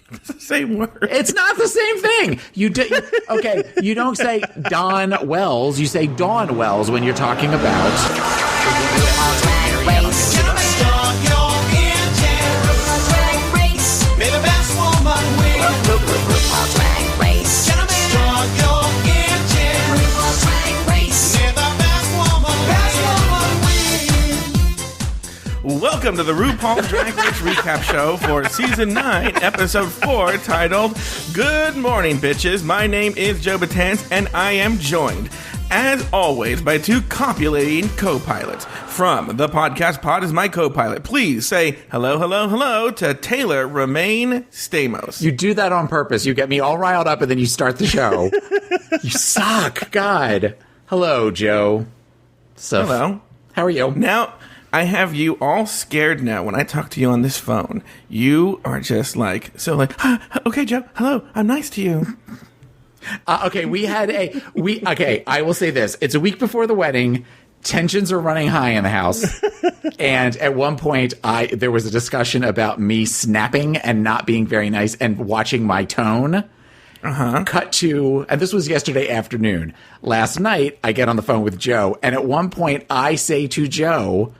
It's the same word. It's not the same thing. Okay, you don't say Don Wells. You say Dawn Wells when you're talking about... Welcome to the RuPaul Drag Race Recap Show for Season 9, Episode 4, titled Good Morning, Bitches. My name is Joe Betance, and I am joined, as always, by two copulating co-pilots. From the podcast pod is my co-pilot. Please say hello, hello, hello to Taylor Romijn-Stamos. You do that on purpose. You get me all riled up, and then you start the show. You suck. God. Hello, Joe. So, hello. How are you? Now... I have you all scared now when I talk to you on this phone. You are just like, okay, Joe, hello, I'm nice to you. Okay, I will say this. It's a week before the wedding. Tensions are running high in the house. And at one point, there was a discussion about me snapping and not being very nice and watching my tone. Cut to, and this was yesterday afternoon. Last night, I get on the phone with Joe, and at one point, I say to Joe...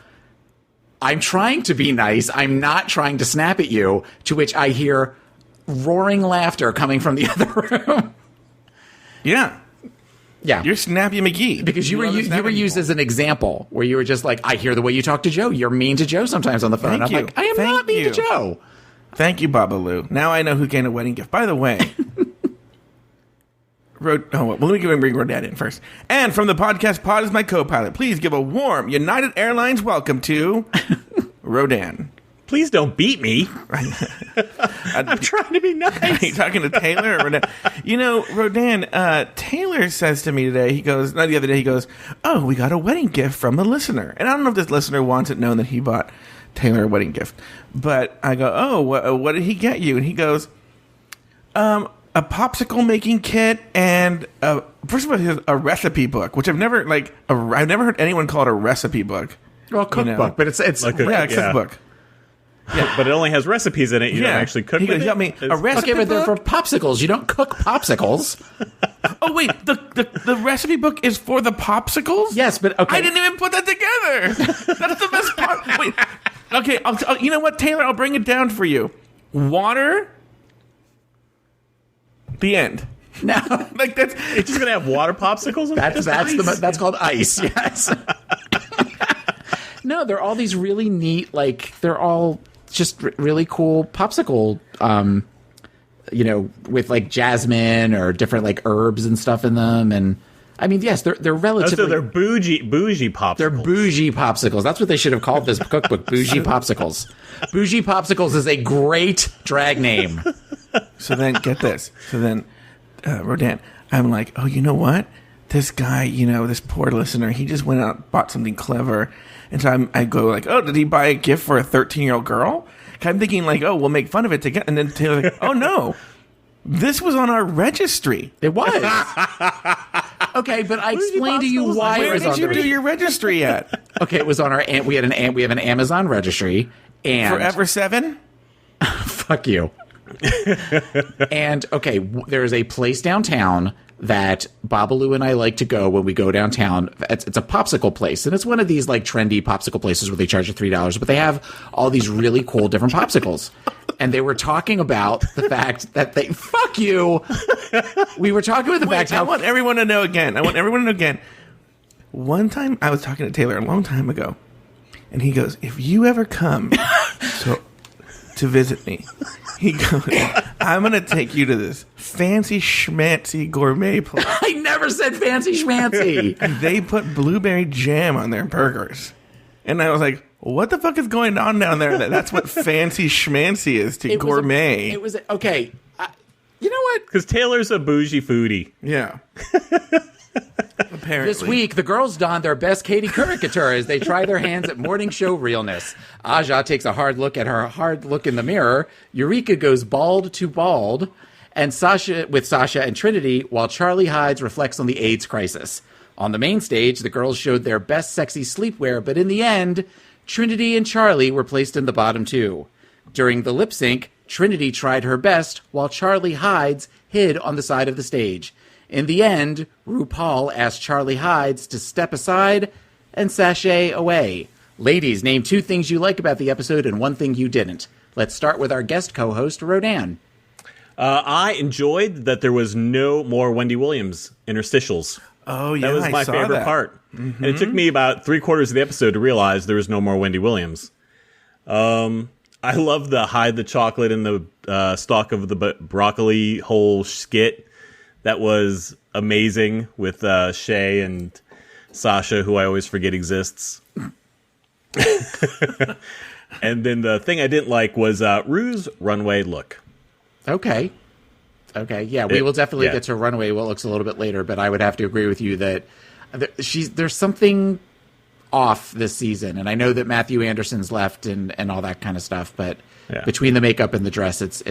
I'm trying to be nice. I'm not trying to snap at you, to which I hear roaring laughter coming from the other room. Yeah. You're Snappy McGee. Because you were used as an example, where you were just like, I hear the way you talk to Joe. You're mean to Joe sometimes on the phone. I'm like, I am not mean to Joe. Thank you, Babalu. Now I know who gained a wedding gift. By the way... let me bring Rodan in first. And from the podcast pod is my co-pilot. Please give a warm United Airlines welcome to Rodan. Please don't beat me. I'm trying to be nice. Are you talking to Taylor or Rodan? You know, Rodan, Taylor says to me today, he goes, oh, we got a wedding gift from a listener. And I don't know if this listener wants it known that he bought Taylor a wedding gift. But I go, oh, what did he get you? And he goes, a popsicle making kit and first of all, he has a recipe book, which I've never heard anyone call it a recipe book. Well, cookbook, but it's like a cookbook. Yeah, but it only has recipes in it. You don't actually cook. He got me a recipe book. But they're for popsicles. You don't cook popsicles. Oh wait, the recipe book is for the popsicles? Yes, but okay. I didn't even put that together. That's the best part. Wait, okay, I'll you know what, Taylor? I'll bring it down for you. Water. The end. No, it's just gonna have water popsicles. That's called ice. Yes. No, they're all these really neat. They're all just really cool popsicle. With like jasmine or different herbs and stuff in them. And I mean, yes, they're relatively. So they're bougie popsicles. They're bougie popsicles. That's what they should have called this cookbook. Bougie popsicles. Bougie popsicles is a great drag name. So then, get this. So then, Rodan, I'm like, oh, you know what? This guy, this poor listener, he just went out and bought something clever. And so I go like, oh, did he buy a gift for a 13-year-old girl? I'm thinking oh, we'll make fun of it together. And then Taylor's like, oh, no. This was on our registry. It was. Okay, but I explained to you why it was on the registry. Where did you do your registry at? Okay, it was on our... We have an Amazon registry. And Forever 7? Fuck you. And okay, there's a place downtown that Babalu and I like to go when we go downtown. It's a popsicle place, and it's one of these trendy popsicle places where they charge you $3, but they have all these really cool different popsicles. And they were talking about the fact that they fuck you. We were talking about the fact how I want everyone to know again. One time I was talking to Taylor a long time ago, and he goes, "If you ever come to visit me." He goes, I'm going to take you to this fancy schmancy gourmet place. I never said fancy schmancy. They put blueberry jam on their burgers. And I was like, what the fuck is going on down there? That's what fancy schmancy is to gourmet. Okay. You know what? Because Taylor's a bougie foodie. Yeah. Apparently. This week, the girls don their best Katie Caricature as they try their hands at morning show realness. Aja takes a hard look at her hard look in the mirror. Eureka goes bald to bald. And Sasha and Trinity, while Charlie hides, reflects on the AIDS crisis. On the main stage, the girls showed their best sexy sleepwear, but in the end, Trinity and Charlie were placed in the bottom two. During the lip sync, Trinity tried her best while Charlie Hides hid on the side of the stage. In the end, RuPaul asked Charlie Hides to step aside and sashay away. Ladies, name 2 things you like about the episode and 1 thing you didn't. Let's start with our guest co-host, Rodan. I enjoyed that there was no more Wendy Williams interstitials. Oh, yeah, that was my favorite part. Mm-hmm. And it took me about 3/4 of the episode to realize there was no more Wendy Williams. I love the hide the chocolate in the stalk of the broccoli whole skit. That was amazing with Shay and Sasha, who I always forget exists. And then the thing I didn't like was Rue's runway look. Okay. Yeah, we will definitely get to runway what looks a little bit later, but I would have to agree with you that there's something off this season, and I know that Matthew Anderson's left and all that kind of stuff, but between the makeup and the dress, it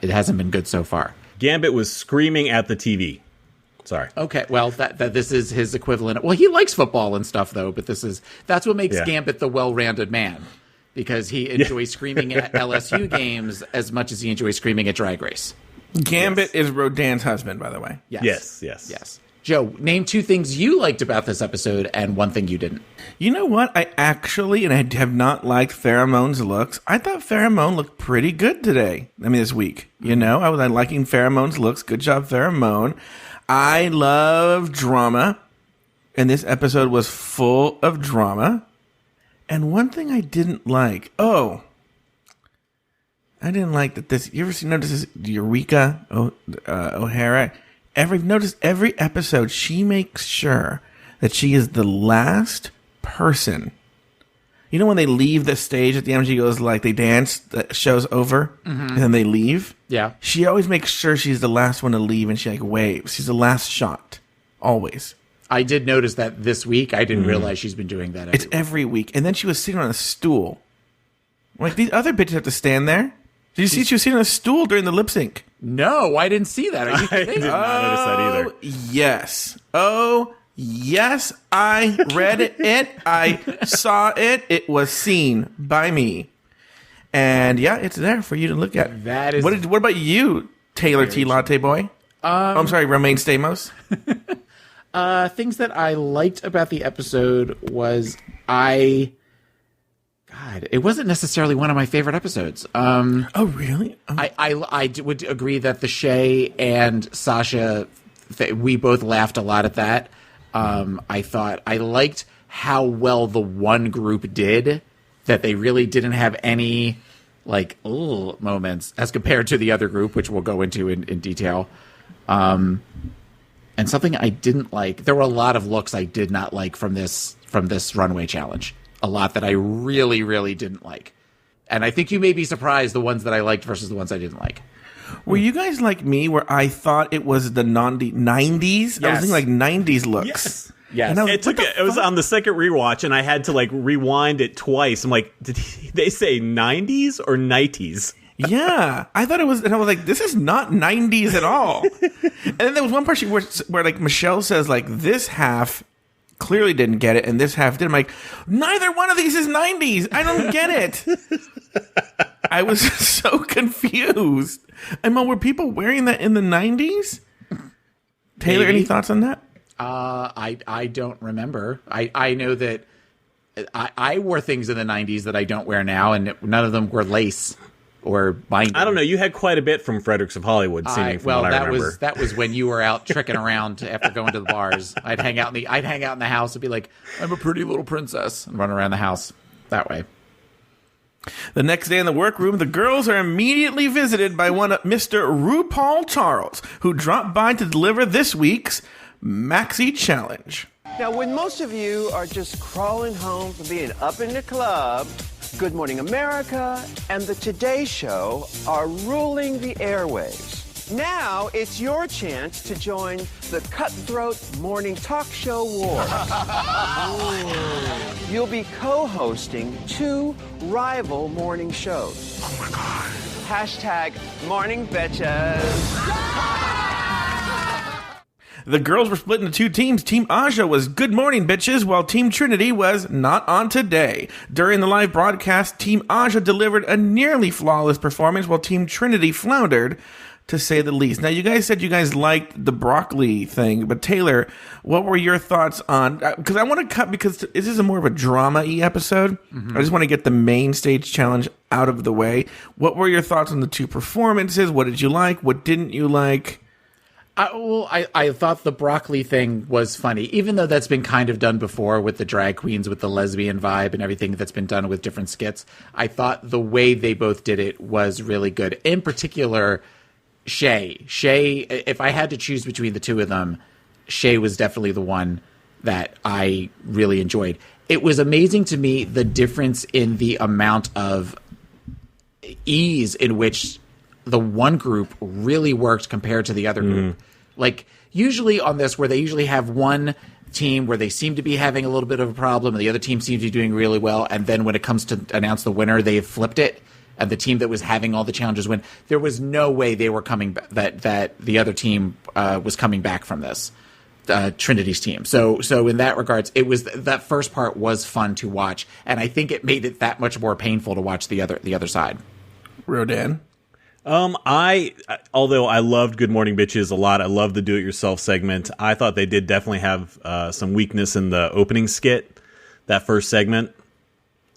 hasn't been good so far. Gambit was screaming at the TV. Sorry. Okay, well, that this is his equivalent. Well, he likes football and stuff though, but that's what makes Gambit the well-rounded man, because he enjoys screaming at LSU games as much as he enjoys screaming at Drag Race. Gambit is Rodan's husband, by the way. Yes. Joe, name 2 things you liked about this episode and 1 thing you didn't. You know what? I have not liked Pheromone's looks. I thought Pheromone looked pretty good today. This week. You know, I was liking Pheromone's looks. Good job, Pheromone. I love drama, and this episode was full of drama. And one thing I didn't like, I didn't like that this, you ever notice this Eureka O'Hara? Notice every episode she makes sure that she is the last person. You know when they leave the stage at the end, she goes they dance, the show's over, and then they leave? Yeah. She always makes sure she's the last one to leave, and she waves. She's the last shot. Always. I did notice that this week. I didn't realize she's been doing that every week. And then she was sitting on a stool. These other bitches have to stand there. Did you see she was sitting on a stool during the lip sync? No, I didn't see that. I did not notice that either. Yes. Oh, yes. I read it. I saw it. It was seen by me. And it's there for you to look at. That is. What about you, Taylor T. Latte Boy? I'm sorry, Romijn-Stamos. Things that I liked about the episode was it wasn't necessarily one of my favorite episodes. Oh, really? I would agree that the Shay and Sasha, we both laughed a lot at that. I liked how well the one group did, that they really didn't have any moments as compared to the other group, which we'll go into in detail. And something I didn't like, there were a lot of looks I did not like from this runway challenge. A lot that I really, really didn't like. And I think you may be surprised the ones that I liked versus the ones I didn't like. Were you guys like me where I thought it was the 90s? Yes. I was thinking 90s looks. Yes. And it was on the second rewatch, and I had to rewind it twice. I'm like, did they say 90s or 90s? Yeah, I thought it was, and I was like, this is not 90s at all. And then there was one part where Michelle says this half clearly didn't get it, and this half did. I'm like, neither one of these is 90s. I don't get it. I was so confused. Were people wearing that in the 90s? Taylor, any thoughts on that? I don't remember. I know that I wore things in the 90s that I don't wear now, and none of them were lace or binding. I don't know. You had quite a bit from Fredericks of Hollywood, seeming from what I remember. That was when you were out tricking around after going to the bars. I'd hang out in the house and be like, I'm a pretty little princess, and run around the house that way. The next day in the workroom, the girls are immediately visited by one Mr. RuPaul Charles, who dropped by to deliver this week's Maxi Challenge. Now, when most of you are just crawling home from being up in the club, Good Morning America and the Today Show are ruling the airwaves. Now it's your chance to join the cutthroat morning talk show war. You'll be co-hosting 2 rival morning shows. Oh my God. Hashtag Morning Bitches. The girls were split into two teams. Team Aja was good morning, bitches, while Team Trinity was not on today. During the live broadcast, Team Aja delivered a nearly flawless performance, while Team Trinity floundered, to say the least. Now, you guys said you guys liked the broccoli thing, but Taylor, what were your thoughts on... Because I want to cut, because this is more of a drama-y episode. I just want to get the main stage challenge out of the way. What were your thoughts on the two performances? What did you like? What didn't you like? I thought the broccoli thing was funny, even though that's been kind of done before with the drag queens, with the lesbian vibe and everything that's been done with different skits. I thought the way they both did it was really good. In particular... Shay, if I had to choose between the two of them, Shay was definitely the one that I really enjoyed. It was amazing to me the difference in the amount of ease in which the one group really worked compared to the other group. Like, usually on this, where they usually have one team where they seem to be having a little bit of a problem and the other team seems to be doing really well, and then when it comes to announce the winner, they've flipped it. And the team that was having all the challenges win. There was no way they were coming that the other team was coming back from this, Trinity's team. So in that regards, it was that first part was fun to watch, and I think it made it that much more painful to watch the other side. Rodan? Although I loved Good Morning Bitches a lot, I loved the do-it-yourself segment. I thought they did definitely have some weakness in the opening skit, that first segment.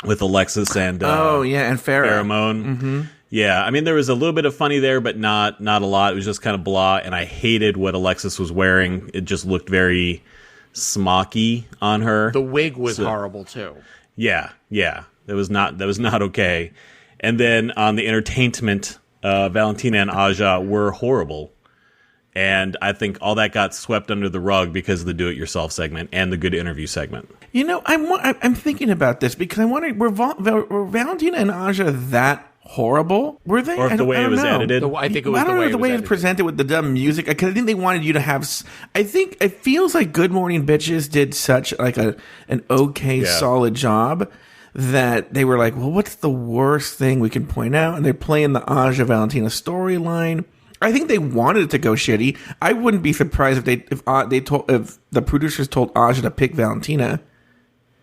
With Alexis and and Pheromone. Yeah, I mean, there was a little bit of funny there, but not a lot. It was just kind of blah, and I hated what Alexis was wearing. It just looked very smocky on her. The wig was horrible too. Yeah, that was not okay. And then on the entertainment, Valentina and Aja were horrible. And I think all that got swept under the rug because of the do-it-yourself segment and the good interview segment. You know, I'm thinking about this because I wonder, were Valentina and Aja that horrible? Were they? Or if the way it was edited? I think it was I don't know the way it was edited. presented with the dumb music. Because I think they wanted you to have... I think it feels like Good Morning Bitches did such like an okay, solid job that they were like, well, what's the worst thing we can point out? And they're playing the Aja Valentina storyline. I think they wanted it to go shitty. I wouldn't be surprised if the producers told Aja to pick Valentina,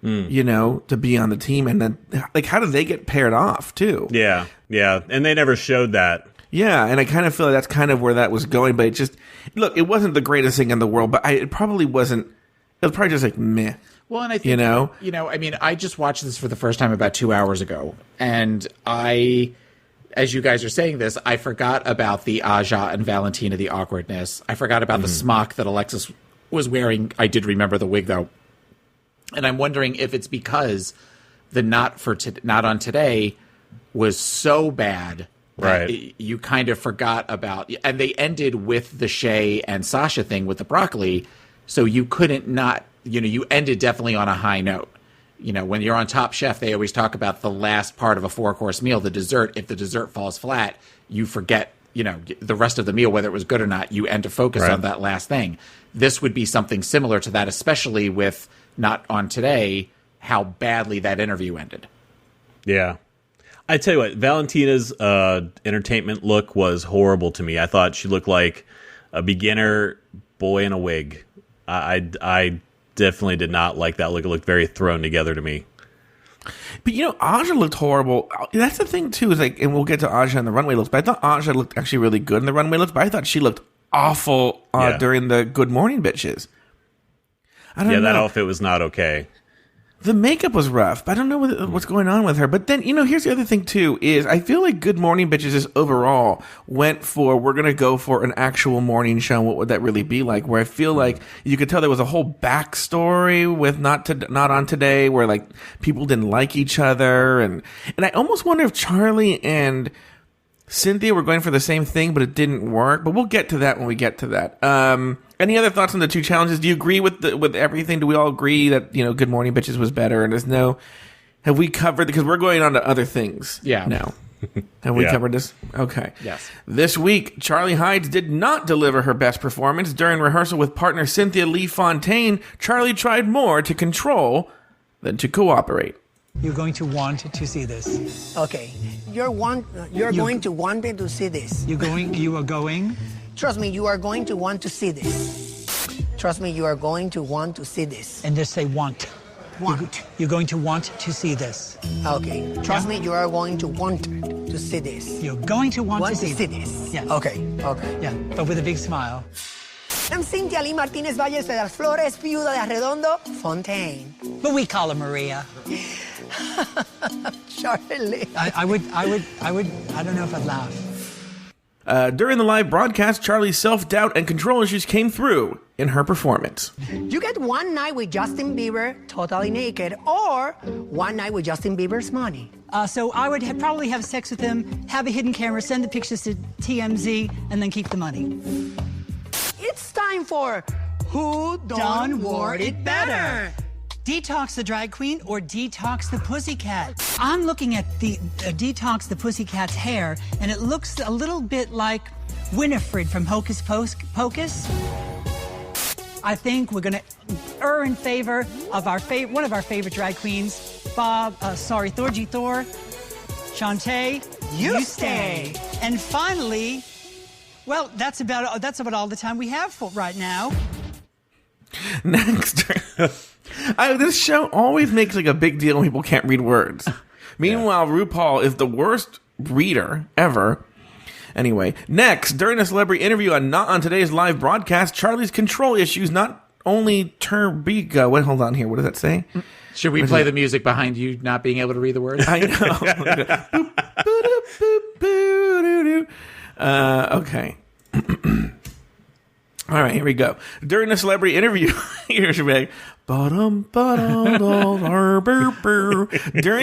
you know, to be on the team, and then like how did they get paired off too? Yeah, and they never showed that. Yeah, and I kind of feel like that's kind of where that was going, but it just it wasn't the greatest thing in the world, but it probably wasn't. It was probably just like meh. Well, and I think I mean, I just watched this for the first time about 2 hours ago, and as you guys are saying this, I forgot about the Aja and Valentina, the awkwardness. I forgot about the smock that Alexis was wearing. I did remember the wig, though. And I'm wondering if it's because the Not on Today was so bad that you kind of forgot about. And they ended with the Shay and Sasha thing with the broccoli, so you couldn't not, you ended definitely on a high note. You know, when you're on Top Chef, they always talk about the last part of a 4-course meal, the dessert. If the dessert falls flat, you forget, the rest of the meal, whether it was good or not. You end to focus on that last thing. This would be something similar to that, especially with Not on Today, how badly that interview ended. Yeah. I tell you what, Valentina's entertainment look was horrible to me. I thought she looked like a beginner boy in a wig. I definitely did not like that look. It looked very thrown together to me. But Aja looked horrible. That's the thing too, is like, and we'll get to Aja and the runway looks, but I thought Aja looked actually really good in the runway looks, but I thought she looked awful during the Good Morning Bitches. I don't know. That outfit was not okay. The makeup was rough. I don't know what's going on with her. But then, here's the other thing, too, is I feel like Good Morning Bitches is overall went for, we're going to go for an actual morning show. What would that really be like? Where I feel like you could tell there was a whole backstory with Not on Today, where like people didn't like each other. And I almost wonder if Charlie and Cynthia were going for the same thing, but it didn't work. But we'll get to that when we get to that. Any other thoughts on the two challenges? Do you agree with everything? Do we all agree that Good Morning Bitches was better? And have we covered, because we're going on to other things now. Have we covered this? Okay. Yes. This week, Charlie Hides did not deliver her best performance. During rehearsal with partner Cynthia Lee Fontaine, Charlie tried more to control than to cooperate. You're going to want to see this. Okay. You're going to want me to see this. You are going? Trust me, you are going to want to see this. Trust me, you are going to want to see this. And just say want. Want. You're going to want to see this. Okay. Trust me, you are going to want to see this. You're going to want Want to see this. Yes. Okay. Okay. Yeah, but with a big smile. I'm Cynthia Lee Martinez Valles de las Flores, viuda de Arredondo Fontaine. But we call her Maria. Charlie. I don't know if I'd laugh. During the live broadcast, Charlie's self-doubt and control issues came through in her performance. You get one night with Justin Bieber totally naked, or one night with Justin Bieber's money. So I would probably have sex with him, have a hidden camera, send the pictures to TMZ, and then keep the money. It's time for Who Done Word It Better. Detox the drag queen or detox the pussycat? I'm looking at the detox the pussycat's hair, and it looks a little bit like Winifred from Hocus Pocus. I think we're gonna err in favor of one of our favorite drag queens, Thorgy Thor, Shantae, you stay. And finally, well, that's about all the time we have for right now. Next. This show always makes like a big deal when people can't read words. Meanwhile, RuPaul is the worst reader ever. Anyway, next, during a celebrity interview not on today's live broadcast, Charlie's control issues not only turbiga. Wait, hold on here. What does that say? Should we play the music behind you not being able to read the words? I know. Okay. All right, here we go. During a celebrity interview, here's your bag. During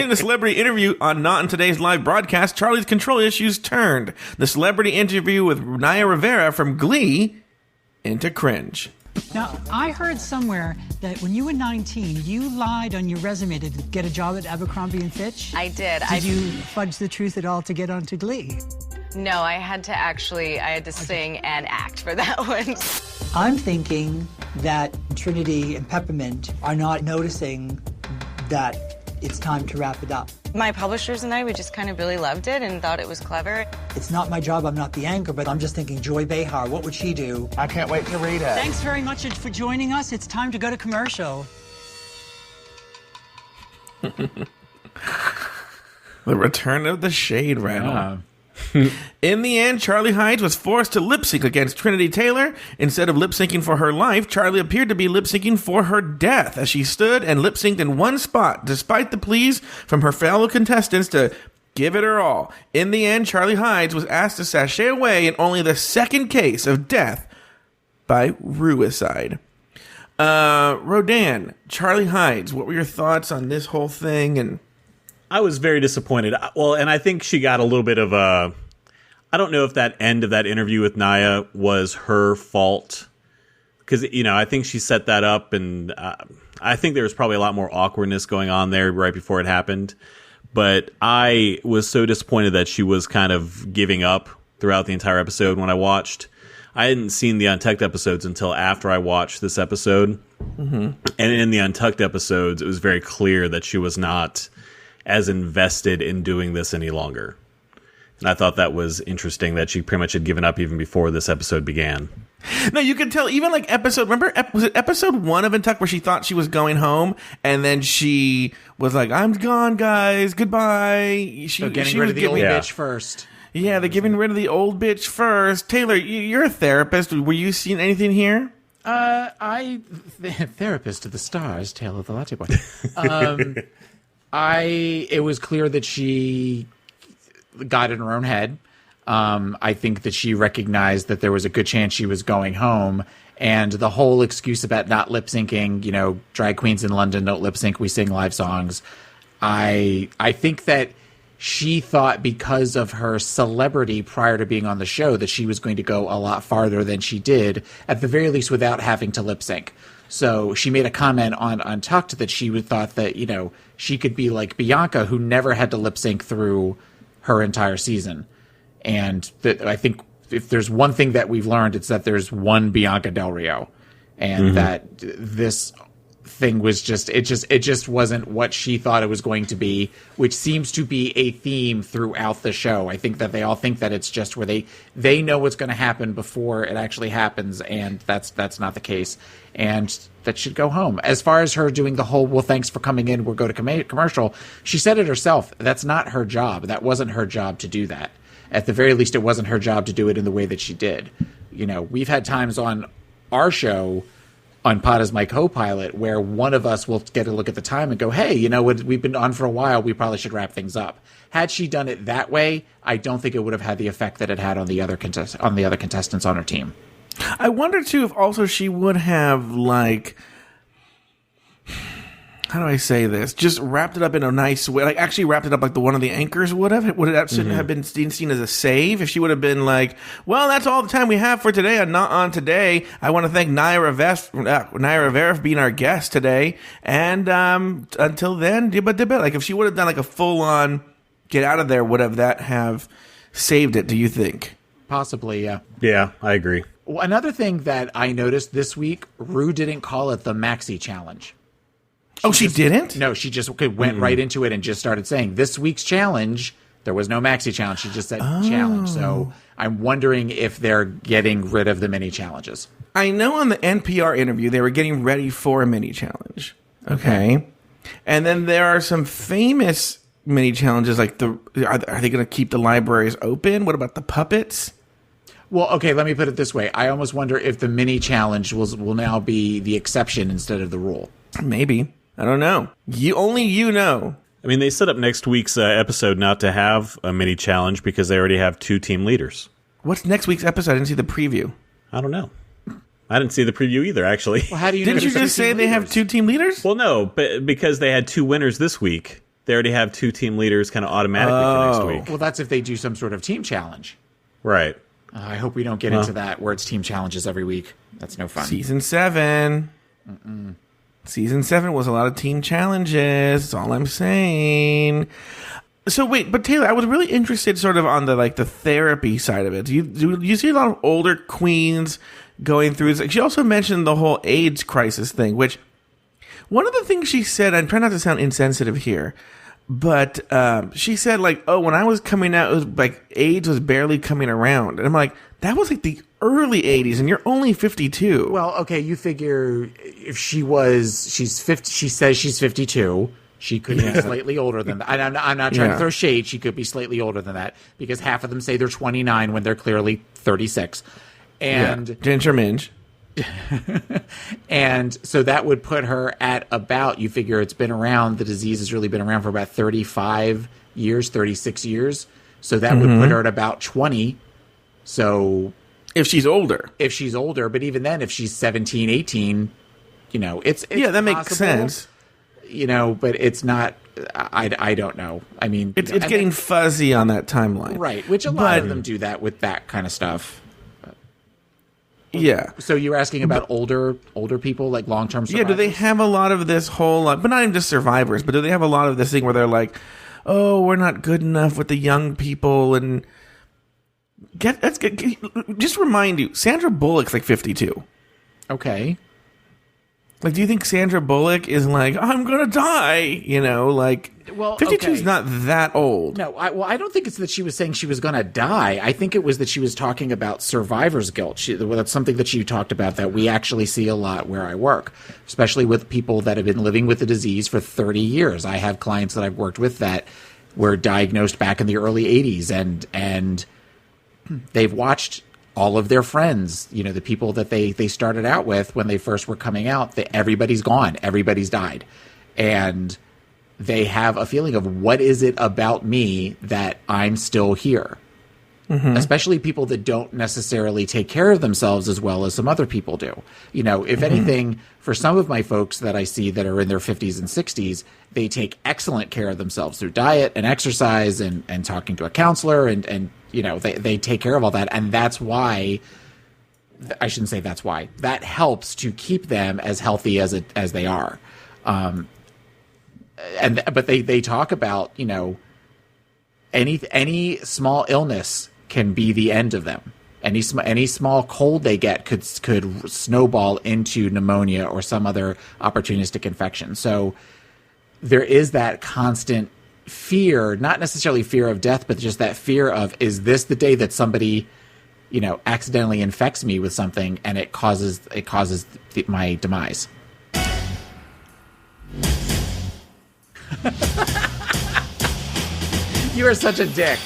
the celebrity interview on Not in Today's live broadcast, Charlie's control issues turned the celebrity interview with Naya Rivera from Glee into cringe. Now, I heard somewhere that when you were 19, you lied on your resume to get a job at Abercrombie & Fitch. I did. Did you fudge the truth at all to get onto Glee? No, I had to sing and act for that one. I'm thinking that Trinity and Peppermint are not noticing that it's time to wrap it up. My publishers and I, we just kind of really loved it and thought it was clever. It's not my job, I'm not the anchor, but I'm just thinking, Joy Behar, what would she do? I can't wait to read it. Thanks very much for joining us. It's time to go to commercial. The return of the shade rattle. In the end, Charlie Hides was forced to lip sync against Trinity Taylor. Instead of lip syncing for her life, Charlie appeared to be lip syncing for her death as she stood and lip synced in one spot, despite the pleas from her fellow contestants to give it her all. In the end, Charlie Hides was asked to sashay away in only the second case of death by ruicide. Rodan, Charlie Hides, what were your thoughts on this whole thing? And I was very disappointed. Well, and I think she got a little bit of a... I don't know if that end of that interview with Naya was her fault. Because, I think she set that up, and I think there was probably a lot more awkwardness going on there right before it happened. But I was so disappointed that she was kind of giving up throughout the entire episode when I watched. I hadn't seen the Untucked episodes until after I watched this episode. Mm-hmm. And in the Untucked episodes, it was very clear that she was not as invested in doing this any longer. And I thought that was interesting that she pretty much had given up even before this episode began. No, you could tell even like was it episode 1 of Untucked where she thought she was going home and then she was like, I'm gone, guys, goodbye. Getting rid of the old bitch first. Yeah, they're getting rid of the old bitch first. Taylor, you're a therapist. Were you seeing anything here? Therapist to the stars, Tale of the Latte Boy. It was clear that she got in her own head. I think that she recognized that there was a good chance she was going home, and the whole excuse about not lip syncing, drag queens in London don't lip sync, we sing live songs. I think that she thought because of her celebrity prior to being on the show that she was going to go a lot farther than she did, at the very least without having to lip sync. So she made a comment on Untucked that she would thought that, she could be like Bianca, who never had to lip sync through her entire season. And that I think if there's one thing that we've learned, it's that there's one Bianca Del Rio. And that this thing was just wasn't what she thought it was going to be, which seems to be a theme throughout the show. I think that they all think that it's just where they know what's going to happen before it actually happens, and that's not the case. And that should go home. As far as her doing the whole, well, thanks for coming in, we'll go to commercial, she said it herself. That's not her job. That wasn't her job to do that. At the very least, it wasn't her job to do it in the way that she did. You know, we've had times on our show, on Pod as my co-pilot, where one of us will get a look at the time and go, hey, you know, we've been on for a while, we probably should wrap things up. Had she done it that way, I don't think it would have had the effect that it had on the other contestants on her team. I wonder, too, if also she would have, like, how do I say this? Just wrapped it up in a nice way. Like, actually wrapped it up like the one of the anchors would have. Would it have been seen as a save? If she would have been like, well, that's all the time we have for today. I'm not on today. I want to thank Naya Rivera for being our guest today. And until then, like, if she would have done like a full-on get out of there, would have that have saved it, do you think? Possibly, yeah. Yeah, I agree. Well, another thing that I noticed this week, Ru didn't call it the Maxi Challenge. She didn't? No, she just went right into it and just started saying, this week's challenge, there was no Maxi Challenge. She just said challenge. So I'm wondering if they're getting rid of the mini challenges. I know on the NPR interview, they were getting ready for a mini challenge. Okay. And then there are some famous mini challenges, like are they going to keep the libraries open? What about the puppets? Well, okay, let me put it this way. I almost wonder if the mini challenge will now be the exception instead of the rule. Maybe. I don't know. You know. I mean, they set up next week's episode not to have a mini challenge because they already have 2 team leaders. What's next week's episode? I didn't see the preview. I don't know. I didn't see the preview either, actually. Well, how do you Didn't you just say they have 2 team leaders? Well, no, but because they had 2 winners this week, they already have 2 team leaders kind of automatically for next week. Well, that's if they do some sort of team challenge. Right. I hope we don't get into that where it's team challenges every week. That's no fun. Season 7. Season 7 was a lot of team challenges. That's all I'm saying. So wait, but Taylor, I was really interested sort of on the therapy side of it. Do you see a lot of older queens going through this? She also mentioned the whole AIDS crisis thing, which one of the things she said, I'm trying not to sound insensitive here, but she said, like, oh, when I was coming out, it was like AIDS was barely coming around. And I'm like, that was like the early 80s, and you're only 52. Well, okay, you figure if she's 50, she says she's 52. She could be slightly older than that. I'm not trying to throw shade. She could be slightly older than that because half of them say they're 29 when they're clearly 36. And Ginger Minge. And so that would put her at about, you figure it's been around, the disease has really been around for about 35 years, 36 years. So that would put her at about 20. So if she's older, but even then, if she's 17, 18, you know, it's that makes possible, sense. You know, but it's not. I don't know. I mean, it's getting fuzzy on that timeline, right? Which a lot of them do that with that kind of stuff. Yeah. So you're asking about older people, like long-term survivors? Yeah, do they have a lot of this whole, but not even just survivors, but do they have a lot of this thing where they're like, oh, we're not good enough with the young people, and just remind you, Sandra Bullock's like 52. Okay. Like, do you think Sandra Bullock is like, I'm gonna die? You know, like, well, 52 is not that old. No, I don't think it's that she was saying she was gonna die. I think it was that she was talking about survivor's guilt. That's something that she talked about that we actually see a lot where I work, especially with people that have been living with the disease for 30 years. I have clients that I've worked with that were diagnosed back in the early 80s, and they've watched all of their friends, you know, the people that they started out with when they first were coming out, everybody's gone, everybody's died. And they have a feeling of, what is it about me that I'm still here? Especially people that don't necessarily take care of themselves as well as some other people do. You know, if anything, for some of my folks that I see that are in their 50s and 60s, they take excellent care of themselves through diet and exercise and talking to a counselor and you know, they take care of all that. And that's why, I shouldn't say that's why, that helps to keep them as healthy as they are. But they talk about, you know, any small illness can be the end of them. Any small cold they get could snowball into pneumonia or some other opportunistic infection. So there is that constant fear, not necessarily fear of death, but just that fear of, is this the day that somebody, accidentally infects me with something and it causes my demise? You are such a dick.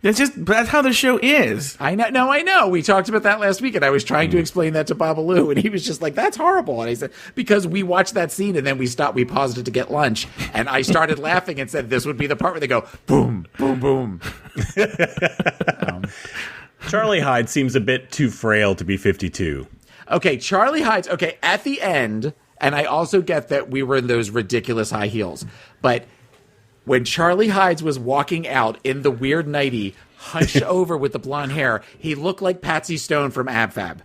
That's how the show is. I know. No, I know. We talked about that last week, and I was trying to explain that to Babalu, and he was just like, "That's horrible." And I said, "Because we watched that scene, and then we stopped. We paused it to get lunch, and I started laughing and said, this would be the part where they go boom, boom, boom." Charlie Hyde seems a bit too frail to be 52. Okay, Charlie Hyde's okay at the end, and I also get that we were in those ridiculous high heels, but when Charlie Hyde was walking out in the weird nightie, hunched over with the blonde hair, he looked like Patsy Stone from Ab Fab.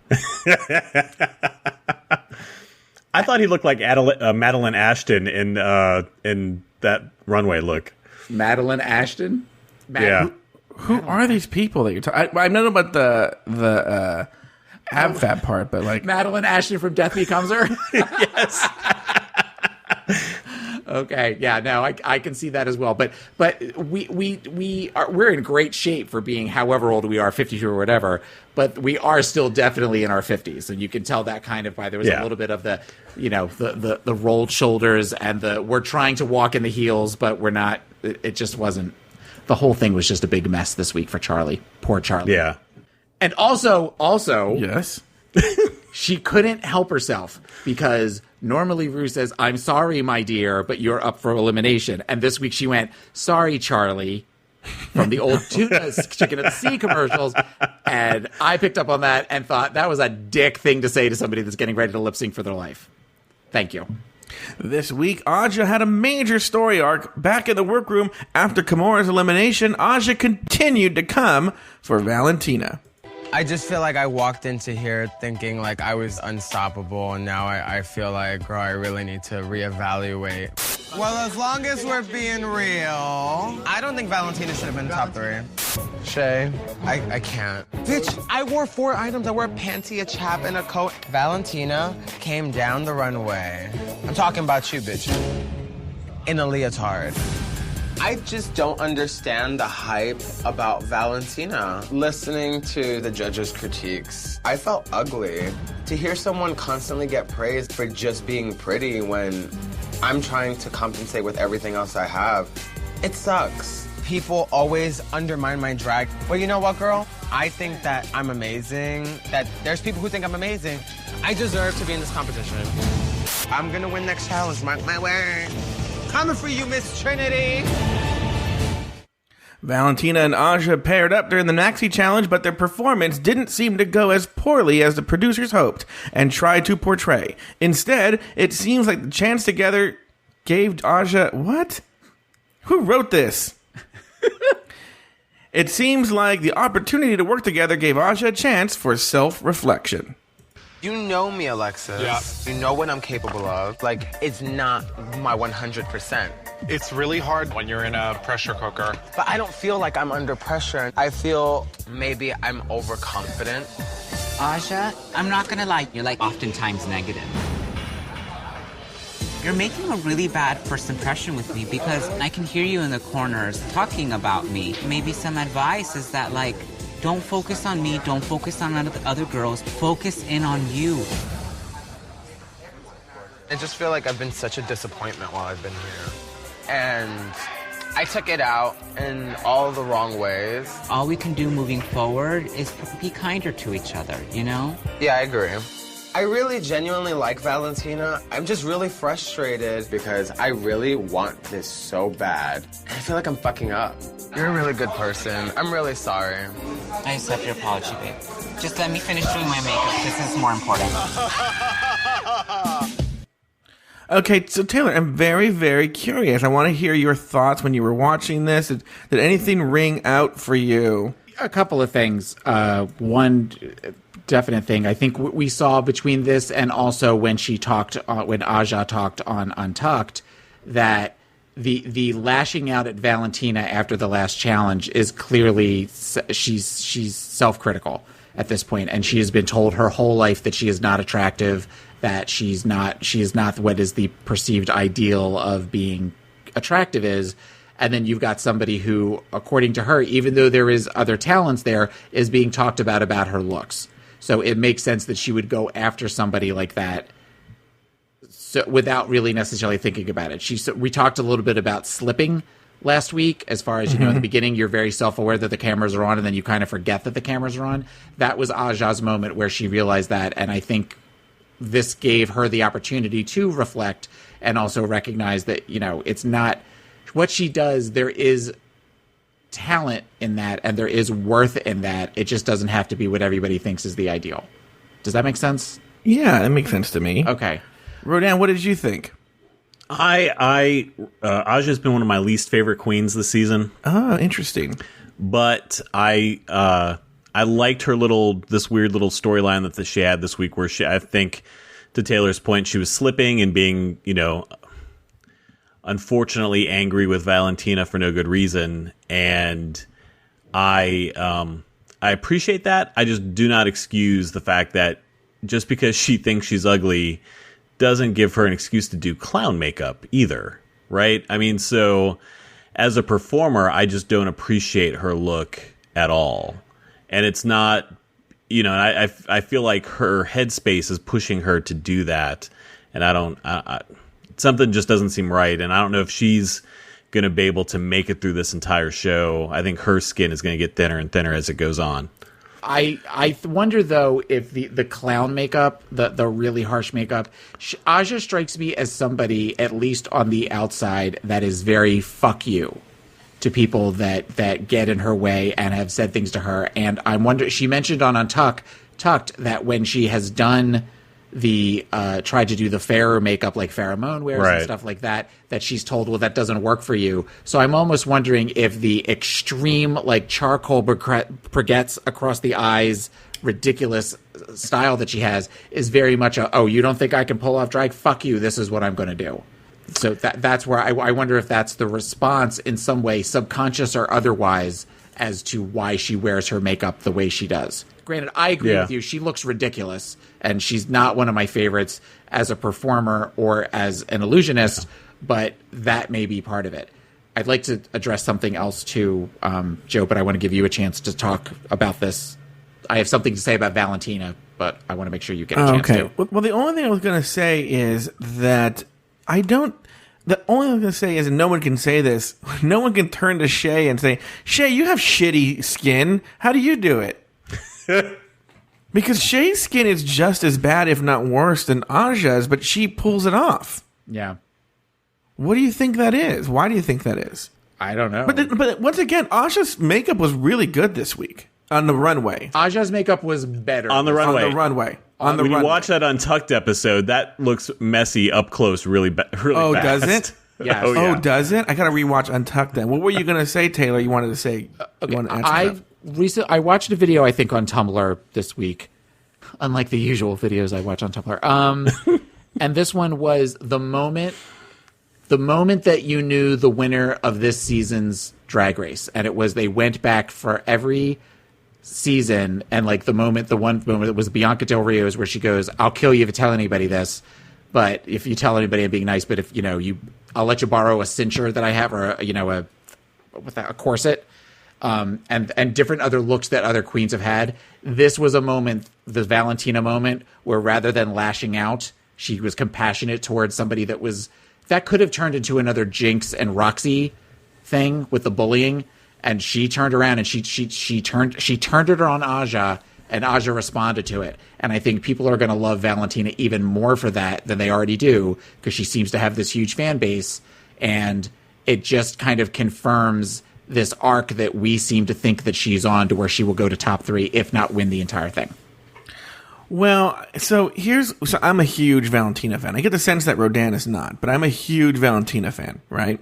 I thought he looked like Madeline Ashton in that runway look. Madeline Ashton? Yeah. Who are these people that you're talking? I know about the Ab Fab part, but like Madeline Ashton from Death Becomes Her. Yes. Okay, yeah, no, I can see that as well. But we're in great shape for being however old we are, 52 or whatever. But we are still definitely in our 50s, and you can tell that kind of by there was a little bit of the the rolled shoulders and we're trying to walk in the heels, but we're not. It just wasn't. The whole thing was just a big mess this week for Charlie. Poor Charlie. Yeah. And also, yes. She couldn't help herself because normally Rue says, "I'm sorry, my dear, but you're up for elimination." And this week she went, "Sorry, Charlie," from the old tuna chicken at the sea commercials. And I picked up on that and thought that was a dick thing to say to somebody that's getting ready to lip sync for their life. Thank you. This week, Aja had a major story arc. Back in the workroom after Kimura's elimination, Aja continued to come for Valentina. I just feel like I walked into here thinking like I was unstoppable, and now I feel like, girl, I really need to reevaluate. Well, as long as we're being real, I don't think Valentina should have been top 3. Shay, I can't. Bitch, I wore 4 items. I wore a panty, a chap, and a coat. Valentina came down the runway. I'm talking about you, bitch. In a leotard. I just don't understand the hype about Valentina. Listening to the judges' critiques, I felt ugly. To hear someone constantly get praised for just being pretty when I'm trying to compensate with everything else I have, it sucks. People always undermine my drag. Well, you know what, girl? I think that I'm amazing, that there's people who think I'm amazing. I deserve to be in this competition. I'm gonna win next challenge, mark my word. Coming for you, Miss Trinity. Valentina and Aja paired up during the Maxi Challenge, but their performance didn't seem to go as poorly as the producers hoped and tried to portray. Instead, it seems like the chance together gave Aja... What? Who wrote this? It seems like the opportunity to work together gave Aja a chance for self-reflection. You know me, Alexis. Yeah. You know what I'm capable of. Like, it's not my 100%. It's really hard when you're in a pressure cooker. But I don't feel like I'm under pressure. I feel maybe I'm overconfident. Aja, I'm not gonna lie, you're like oftentimes negative. You're making a really bad first impression with me because I can hear you in the corners talking about me. Maybe some advice is that, like, don't focus on me, don't focus on other girls, focus in on you. I just feel like I've been such a disappointment while I've been here. And I took it out in all the wrong ways. All we can do moving forward is be kinder to each other, you know? Yeah, I agree. I really genuinely like Valentina. I'm just really frustrated because I really want this so bad. And I feel like I'm fucking up. You're a really good person. I'm really sorry. I accept your apology, babe. Just let me finish doing my makeup. This is more important. Okay, so Taylor, I'm very, very curious. I want to hear your thoughts when you were watching this. Did anything ring out for you? A couple of things. One definite thing I think we saw between this and also when when Aja talked on Untucked, that the lashing out at Valentina after the last challenge is clearly she's self-critical at this point, and she has been told her whole life that she is not attractive, that she is not what is the perceived ideal of being attractive is. And then you've got somebody who, according to her, even though there is other talents there, is being talked about her looks. So it makes sense that she would go after somebody like that, so without really necessarily thinking about it. We talked a little bit about slipping last week, as far as, you know, in the beginning, you're very self-aware that the cameras are on, and then you kind of forget that the cameras are on. That was Aja's moment where she realized that, and I think this gave her the opportunity to reflect and also recognize that, you know, it's not what she does. There is talent in that, and there is worth in that. It just doesn't have to be what everybody thinks is the ideal. Does that make sense? Yeah, that makes sense to me. Okay. Rodan, what did you think? Aja's been one of my least favorite queens this season. Oh, interesting. But I liked her this weird little storyline that she had this week, where I think, to Taylor's point, she was slipping and being, you know, unfortunately angry with Valentina for no good reason. And I appreciate that. I just do not excuse the fact that just because she thinks she's ugly doesn't give her an excuse to do clown makeup either, right? I mean, so as a performer, I just don't appreciate her look at all. And it's not, you know, I feel like her headspace is pushing her to do that. And something just doesn't seem right. And I don't know if she's going to be able to make it through this entire show. I think her skin is going to get thinner and thinner as it goes on. I wonder, though, if the clown makeup, the really harsh makeup, Aja strikes me as somebody, at least on the outside, that is very fuck you to people that get in her way and have said things to her. And I wonder, she mentioned on Untucked that when she has done tried to do the fairer makeup like pheromone wears and stuff like that she's told, well, that doesn't work for you. So I'm almost wondering if the extreme, like, charcoal baguettes across the eyes, ridiculous style that she has is very much you don't think I can pull off drag? Fuck you, this is what I'm going to do. So that's where I wonder if that's the response in some way, subconscious or otherwise, as to why she wears her makeup the way she does. Granted, I agree with you. She looks ridiculous, and she's not one of my favorites as a performer or as an illusionist, but that may be part of it. I'd like to address something else too, Joe, but I want to give you a chance to talk about this. I have something to say about Valentina, but I want to make sure you get a chance to. Well, the only thing I was going to say is that the only thing I'm going to say is, and no one can say this, no one can turn to Shay and say, Shay, you have shitty skin. How do you do it? Because Shay's skin is just as bad, if not worse, than Aja's, but she pulls it off. Yeah. What do you think that is? Why do you think that is? I don't know. But once again, Aja's makeup was really good this week on the runway. Aja's makeup was better. On the runway. On the runway. When you watch that Untucked episode, that looks messy up close really fast. Does it? Yes. Oh, does it? I got to rewatch Untucked then. What were you going to say, Taylor? You wanted to say? I watched a video, I think, on Tumblr this week, unlike the usual videos I watch on Tumblr. And this one was the moment that you knew the winner of this season's Drag Race, and it was they went back for every season, and like one moment that was Bianca Del Rio's, where she goes, "I'll kill you if you tell anybody this, but if you tell anybody, I'm being nice. But if I'll let you borrow a cincher that I have, or a corset." And different other looks that other queens have had. This was a moment, the Valentina moment, where rather than lashing out, she was compassionate towards somebody that could have turned into another Jinx and Roxy thing with the bullying. And she turned around and she turned it on Aja, and Aja responded to it. And I think people are going to love Valentina even more for that than they already do, because she seems to have this huge fan base, and it just kind of confirms this arc that we seem to think that she's on, to where she will go to top 3, if not win the entire thing. Well, so I'm a huge Valentina fan. I get the sense that Rodan is not, but I'm a huge Valentina fan, right?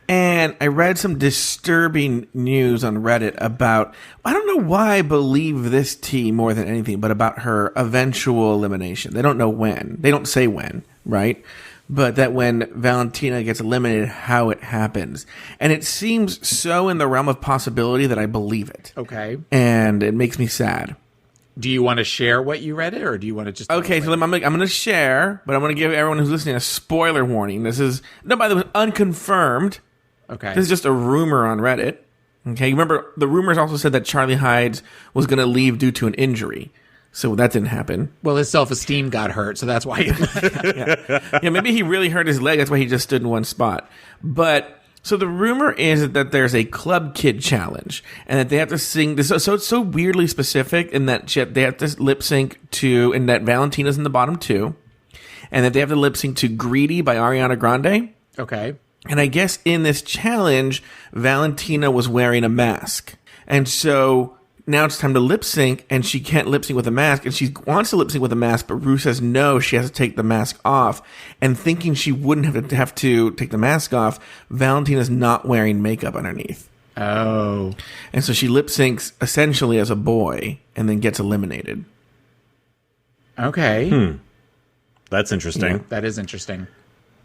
And I read some disturbing news on Reddit about, I don't know why I believe this tea more than anything, but about her eventual elimination. They don't know when. They don't say when, right? But that when Valentina gets eliminated, how it happens. And it seems so in the realm of possibility that I believe it. Okay. And it makes me sad. Do you want to share what you read it, or do you want to just... Okay, so I'm going to share, but I'm going to give everyone who's listening a spoiler warning. This is, no, by the way, unconfirmed. Okay. This is just a rumor on Reddit. Okay, remember, the rumors also said that Charlie Hydes was going to leave due to an injury. So that didn't happen. Well, his self-esteem got hurt, so that's why he... yeah, maybe he really hurt his leg. That's why he just stood in one spot. But... So the rumor is that there's a Club Kid challenge, and that they have to sing this. So it's so weirdly specific in that they have to lip sync to, and that Valentina's in the bottom two, and that they have to lip sync to "Greedy" by Ariana Grande. Okay. And I guess in this challenge, Valentina was wearing a mask, and so now it's time to lip sync, and she can't lip sync with a mask, and she wants to lip sync with a mask, but Rue says no, she has to take the mask off. And thinking she wouldn't have to take the mask off, Valentina's not wearing makeup underneath. Oh. And so she lip syncs essentially as a boy, and then gets eliminated. Okay. That's interesting. Yeah. That is interesting.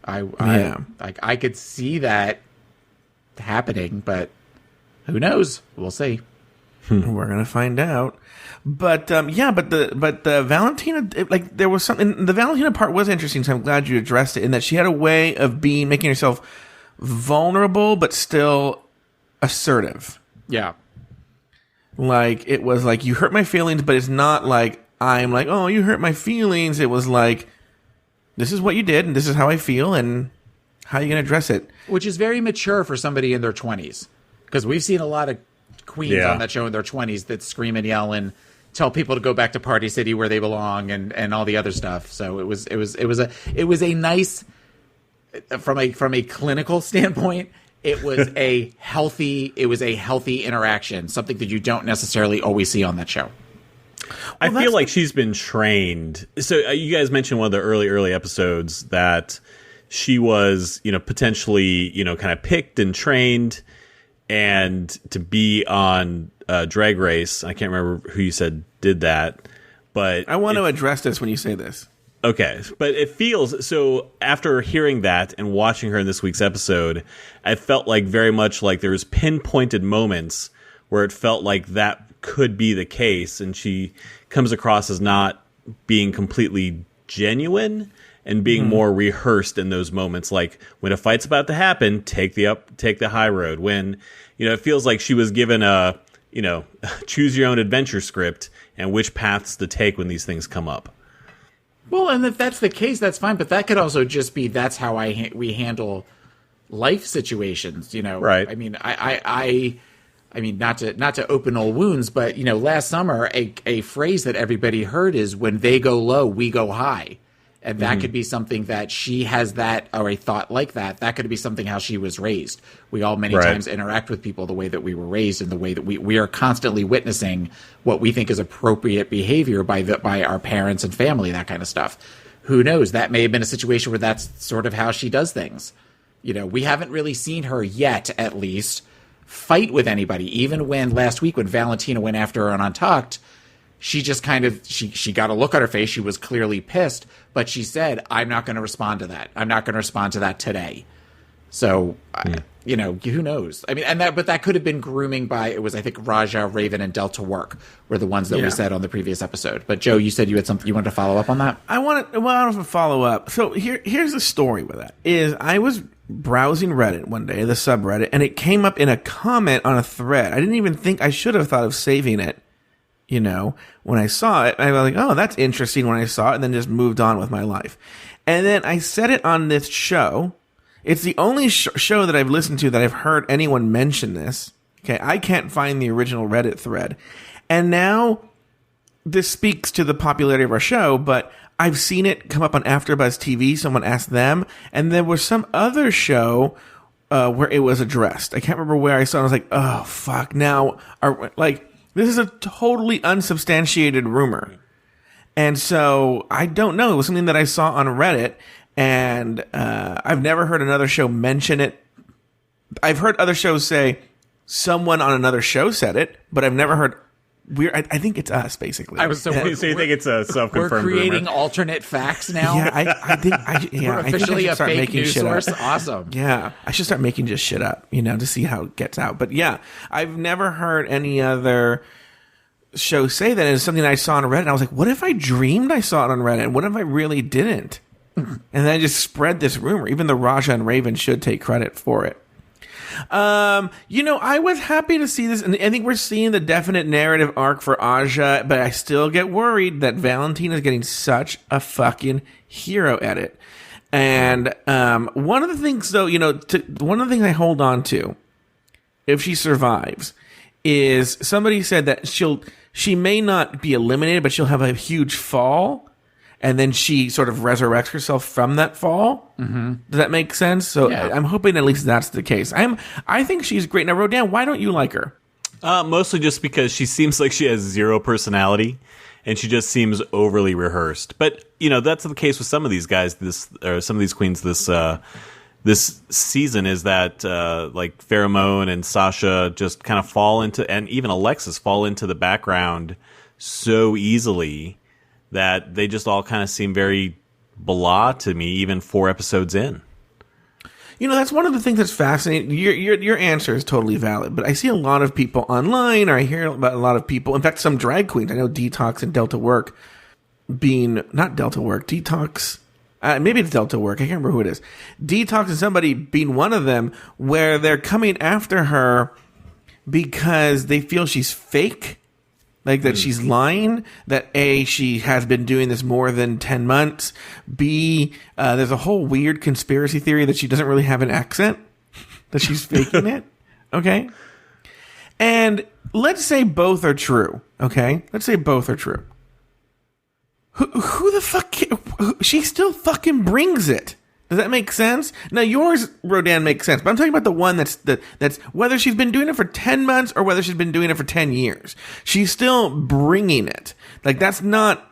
I could see that happening, but who knows? We'll see. We're gonna find out, but the Valentina, there was something. The Valentina part was interesting, so I'm glad you addressed it. In that she had a way of making herself vulnerable, but still assertive. Yeah, like it was like, you hurt my feelings, but it's not like I'm like, oh, you hurt my feelings. It was like, this is what you did, and this is how I feel, and how are you gonna address it? Which is very mature for somebody in their 20s, because we've seen a lot of queens on that show in their 20s that scream and yell and tell people to go back to Party City where they belong and all the other stuff. So it was a nice, from a clinical standpoint, it was a healthy interaction, something that you don't necessarily always see on that show. I feel like she's been trained. So you guys mentioned one of the early episodes that she was, potentially, kind of picked and trained and to be on Drag Race. I can't remember who you said did that, but I want to address this when you say this. Okay, but it feels so. After hearing that and watching her in this week's episode, I felt like very much like there was pinpointed moments where it felt like that could be the case, and she comes across as not being completely genuine and being more rehearsed in those moments. Like when a fight's about to happen, take the high road. When, it feels like she was given a, choose your own adventure script and which paths to take when these things come up. Well, and if that's the case, that's fine. But that could also just be, that's how we handle life situations, Right. I mean, I mean, not to open old wounds, but, last summer, a phrase that everybody heard is, when they go low, we go high. And that could be something that she has that, or a thought like that. That could be something how she was raised. We all many times interact with people the way that we were raised, and the way that we are constantly witnessing what we think is appropriate behavior by our parents and family, that kind of stuff. Who knows? That may have been a situation where that's sort of how she does things. We haven't really seen her yet, at least, fight with anybody. Even when last week, when Valentina went after her on Untucked, she just kind of, she got a look on her face. She was clearly pissed, but she said, I'm not going to respond to that. I'm not going to respond to that today. So, who knows? I mean, but that could have been grooming by, it was, I think, Raja, Raven, and Delta Work were the ones that we said on the previous episode. But Joe, you said you had something you wanted to follow up on that? I don't know if I follow up. So here's the story with that, is I was browsing Reddit one day, the subreddit, and it came up in a comment on a thread. I didn't even think, I should have thought of saving it. When I saw it, I was like, oh, that's interesting when I saw it, and then just moved on with my life. And then I said it on this show. It's the only show that I've listened to that I've heard anyone mention this. Okay, I can't find the original Reddit thread. And now this speaks to the popularity of our show, but I've seen it come up on AfterBuzz TV. Someone asked them, and there was some other show where it was addressed. I can't remember where I saw it. I was like, oh, fuck. Now, this is a totally unsubstantiated rumor. And so I don't know. It was something that I saw on Reddit, and I've never heard another show mention it. I've heard other shows say someone on another show said it, but I've never heard. I think it's us, basically. So you think it's a self-confirmed We're creating rumor? alternate facts now. Yeah, I think. We're officially a fake news source. Awesome. Yeah, I should start making just shit up, to see how it gets out. But yeah, I've never heard any other show say that. It's something I saw on Reddit. And I was like, what if I dreamed I saw it on Reddit? What if I really didn't? And then I just spread this rumor. Even the Raja and Raven should take credit for it. I was happy to see this, and I think we're seeing the definite narrative arc for Aja, but I still get worried that Valentina is getting such a fucking hero edit. And one of the things, though, one of the things I hold on to, if she survives, is somebody said that she may not be eliminated, but she'll have a huge fall, and then she sort of resurrects herself from that fall. Mm-hmm. Does that make sense? So yeah. I'm hoping at least that's the case. I think she's great. Now, Rodan, why don't you like her? Mostly just because she seems like she has zero personality, and she just seems overly rehearsed. But that's the case with some of these guys. Some of these queens this season is that like Pheromone and Sasha just kind of fall into, and even Alexis fall into the background so easily that they just all kind of seem very blah to me, even 4 episodes in. That's one of the things that's fascinating. Your answer is totally valid, but I see a lot of people online, or I hear about a lot of people. In fact, some drag queens. I know Detox and Delta Work not Delta Work, Detox. Maybe it's Delta Work. I can't remember who it is. Detox and somebody being one of them, where they're coming after her because they feel she's fake. Like that she's lying, that A, she has been doing this more than 10 months. B, there's a whole weird conspiracy theory that she doesn't really have an accent, that she's faking it. Okay? And let's say both are true. Okay? Let's say both are true. Who the fuck? She still fucking brings it. Does that make sense? Now, yours, Rodan, makes sense. But I'm talking about the one that's whether she's been doing it for 10 months or whether she's been doing it for 10 years. She's still bringing it. Like, that's not...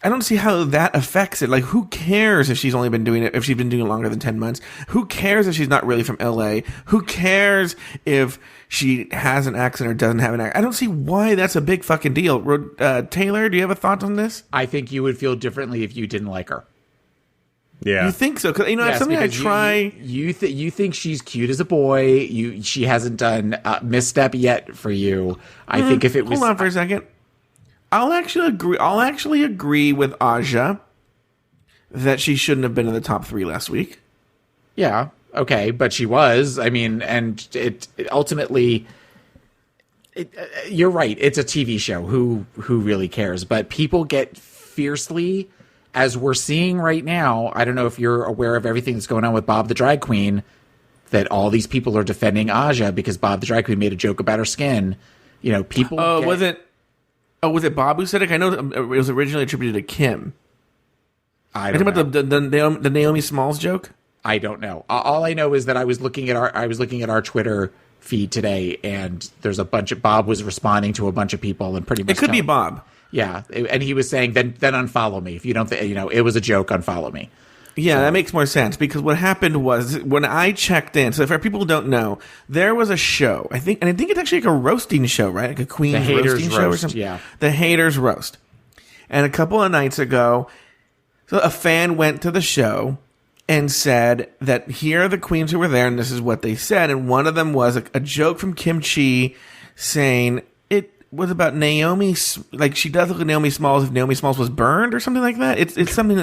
I don't see how that affects it. Like, who cares if she's only been doing it, if she's been doing it longer than 10 months? Who cares if she's not really from LA? Who cares if she has an accent or doesn't have an accent? I don't see why that's a big fucking deal. Taylor, do you have a thought on this? I think you would feel differently if you didn't like her. Yeah, you think so? Because it's something I try. You think she's cute as a boy. She hasn't done misstep yet for you. I think if it was, hold on for a second. I'll actually agree with Aja that she shouldn't have been in the top 3 last week. Yeah, okay, but she was. I mean, and it ultimately, you're right. It's a TV show. Who really cares? But people get fiercely. As we're seeing right now, I don't know if you're aware of everything that's going on with Bob the Drag Queen, that all these people are defending Aja because Bob the Drag Queen made a joke about her skin. People... was it Bob who said it? I know it was originally attributed to Kim. I don't know. About the Naomi Smalls joke? I don't know. All I know is that I was looking at our Twitter feed today, and there's a bunch of... Bob was responding to a bunch of people and pretty much... It could be Bob. Yeah, and he was saying, then unfollow me. If you don't it was a joke, unfollow me. Yeah, that makes more sense, because what happened was when I checked in, so for people who don't know, there was a show, I think it's actually like a roasting show, right? Like a Queen's roasting show or something. Yeah. The Haters Roast. And a couple of nights ago, so a fan went to the show and said that here are the queens who were there, and this is what they said. And one of them was a joke from Kim Chi saying... was about Naomi, like she does look like Naomi Smalls if Naomi Smalls was burned or something like that. It's something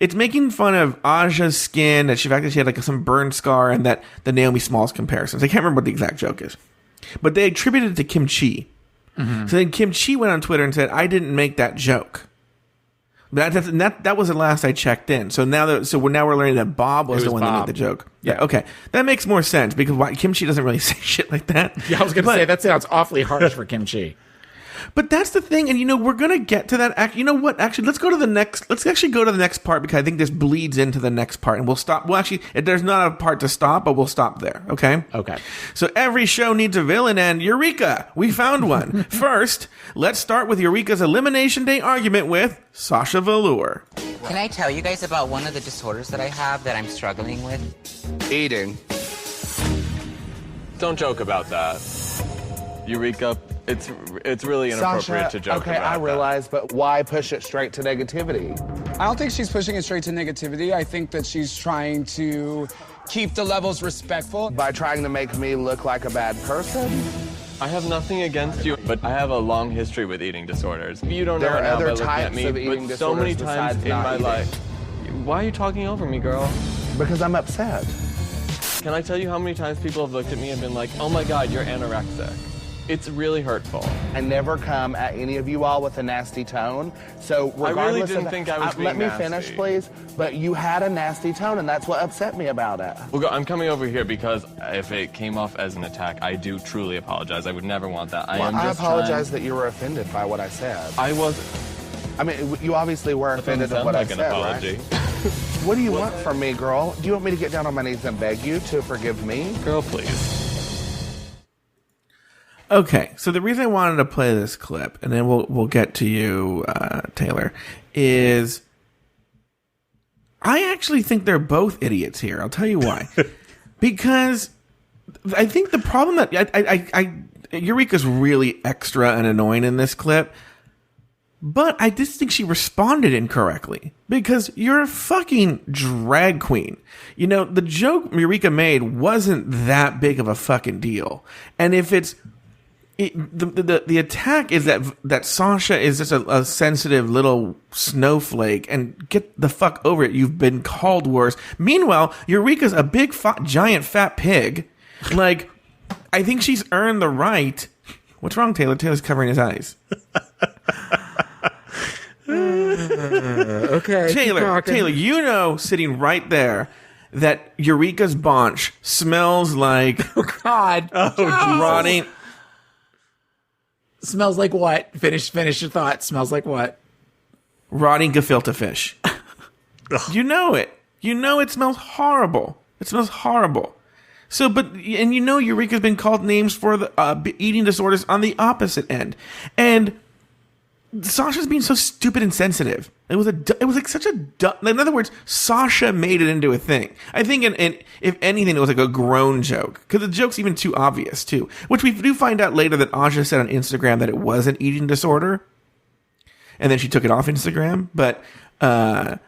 it's making fun of Aja's skin, that she fact that she had like some burn scar, and that the Naomi Smalls comparisons. I can't remember what the exact joke is, but they attributed it to Kim Chi. Mm-hmm. So then Kim Chi went on Twitter and said, "I didn't make that joke." That was the last I checked in. So now we're learning that Bob was the one that made the joke. Yeah, okay, that makes more sense, because Kim Chi doesn't really say shit like that. Yeah, I was going to say that sounds awfully harsh for Kim Chi. But that's the thing, and we're gonna get to that. You know what? Actually, let's actually go to the next part, because I think this bleeds into the next part, and we'll stop. Well, actually, there's not a part to stop, but we'll stop there. Okay. Okay. So every show needs a villain, and Eureka, we found one. First, let's start with Eureka's Elimination Day argument with Sasha Velour. Can I tell you guys about one of the disorders that I have that I'm struggling with? Eating. Don't joke about that. Eureka, it's really inappropriate to joke about. Okay, I realize, but why push it straight to negativity? I don't think she's pushing it straight to negativity. I think that she's trying to keep the levels respectful. By trying to make me look like a bad person? I have nothing against you, but I have a long history with eating disorders. You don't know There are now other by looking at types me, of eating but so many disorders times besides in not my eating. life. Why are you talking over me, girl? Because I'm upset. Can I tell you how many times people have looked at me and been like, oh my God, you're anorexic? It's really hurtful. I never come at any of you all with a nasty tone. So regardless I really didn't think I was being let me nasty. finish, please. But you had a nasty tone, and that's what upset me about it. Well, I'm coming over here because if it came off as an attack, I do truly apologize. I would never want that. I apologize that you were offended by what I said. I was. I mean, you obviously were offended at what I said, apology. right? What do you want from me, girl? Do you want me to get down on my knees and beg you to forgive me? Girl, please. Okay, so the reason I wanted to play this clip, and then we'll get to you, Taylor, is I actually think they're both idiots here. I'll tell you why. Because I think the problem that Eureka's really extra and annoying in this clip, but I just think she responded incorrectly, because you're a fucking drag queen. The joke Eureka made wasn't that big of a fucking deal. And if the attack is that Sasha is just a sensitive little snowflake, and get the fuck over it. You've been called worse. Meanwhile, Eureka's a big, giant, fat pig. Like, I think she's earned the right. What's wrong, Taylor? Taylor's covering his eyes. Okay. Taylor, sitting right there, that Eureka's bonch smells like God. rotting. Smells like what? Finish your thought. Smells like what? Rotting gefilte fish. You know it. It smells horrible. It smells horrible. So, Eureka's been called names for the eating disorders on the opposite end, and Sasha's being so stupid and sensitive. It was like such a in other words, Sasha made it into a thing. I think, if anything, it was like a grown joke, because the joke's even too obvious too. Which we do find out later that Aja said on Instagram that it was an eating disorder, and then she took it off Instagram. But that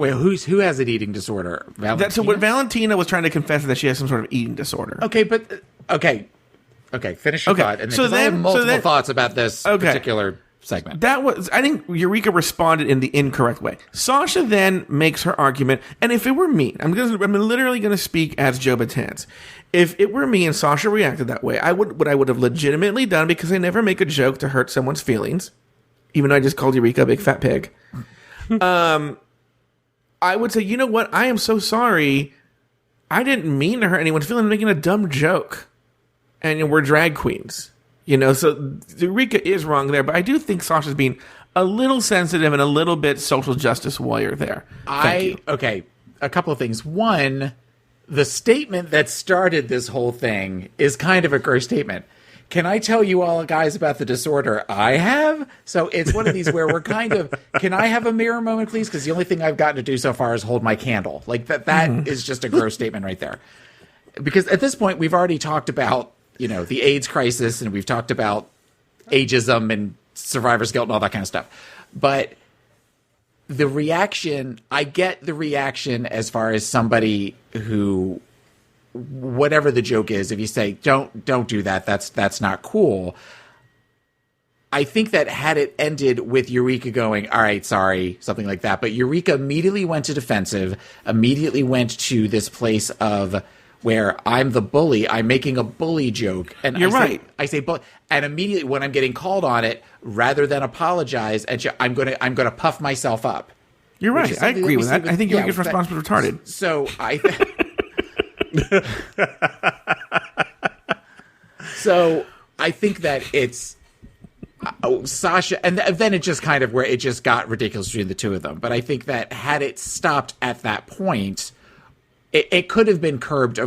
way, who has an eating disorder? Valentina? That's what Valentina was trying to confess, that she has some sort of eating disorder. Okay. Finish your thought. And I have multiple thoughts about this particular segment. I think Eureka responded in the incorrect way. Sasha then makes her argument, and if it were me, I'm literally going to speak as Joe Betance. If it were me and Sasha reacted that way, what I would have legitimately done, because I never make a joke to hurt someone's feelings, even though I just called Eureka a big fat pig. I would say, you know what? I am so sorry. I didn't mean to hurt anyone's feelings. I'm making a dumb joke. And we're drag queens. So Eureka is wrong there. But I do think Sasha's being a little sensitive and a little bit social justice warrior there. Okay, a couple of things. One, the statement that started this whole thing is kind of a gross statement. Can I tell you all guys about the disorder I have? So it's one of these where we're kind of, can I have a mirror moment, please? Because the only thing I've gotten to do so far is hold my candle. Like that is just a gross statement right there. Because at this point, we've already talked about, the AIDS crisis, and we've talked about ageism and survivor's guilt and all that kind of stuff. But the reaction, I get the reaction as far as somebody who, whatever the joke is, if you say, don't do that, that's not cool. I think that had it ended with Eureka going, all right, sorry, something like that. But Eureka immediately went to defensive, immediately went to this place of where I'm the bully, I'm making a bully joke. And You're right. I say, and immediately when I'm getting called on it, rather than apologize, I'm gonna puff myself up. You're right. I agree with that. I think Eureka's response was retarded. So So I think that it's Sasha, and then it just kind of where it just got ridiculous between the two of them. But I think that had it stopped at that point, it could have been curbed.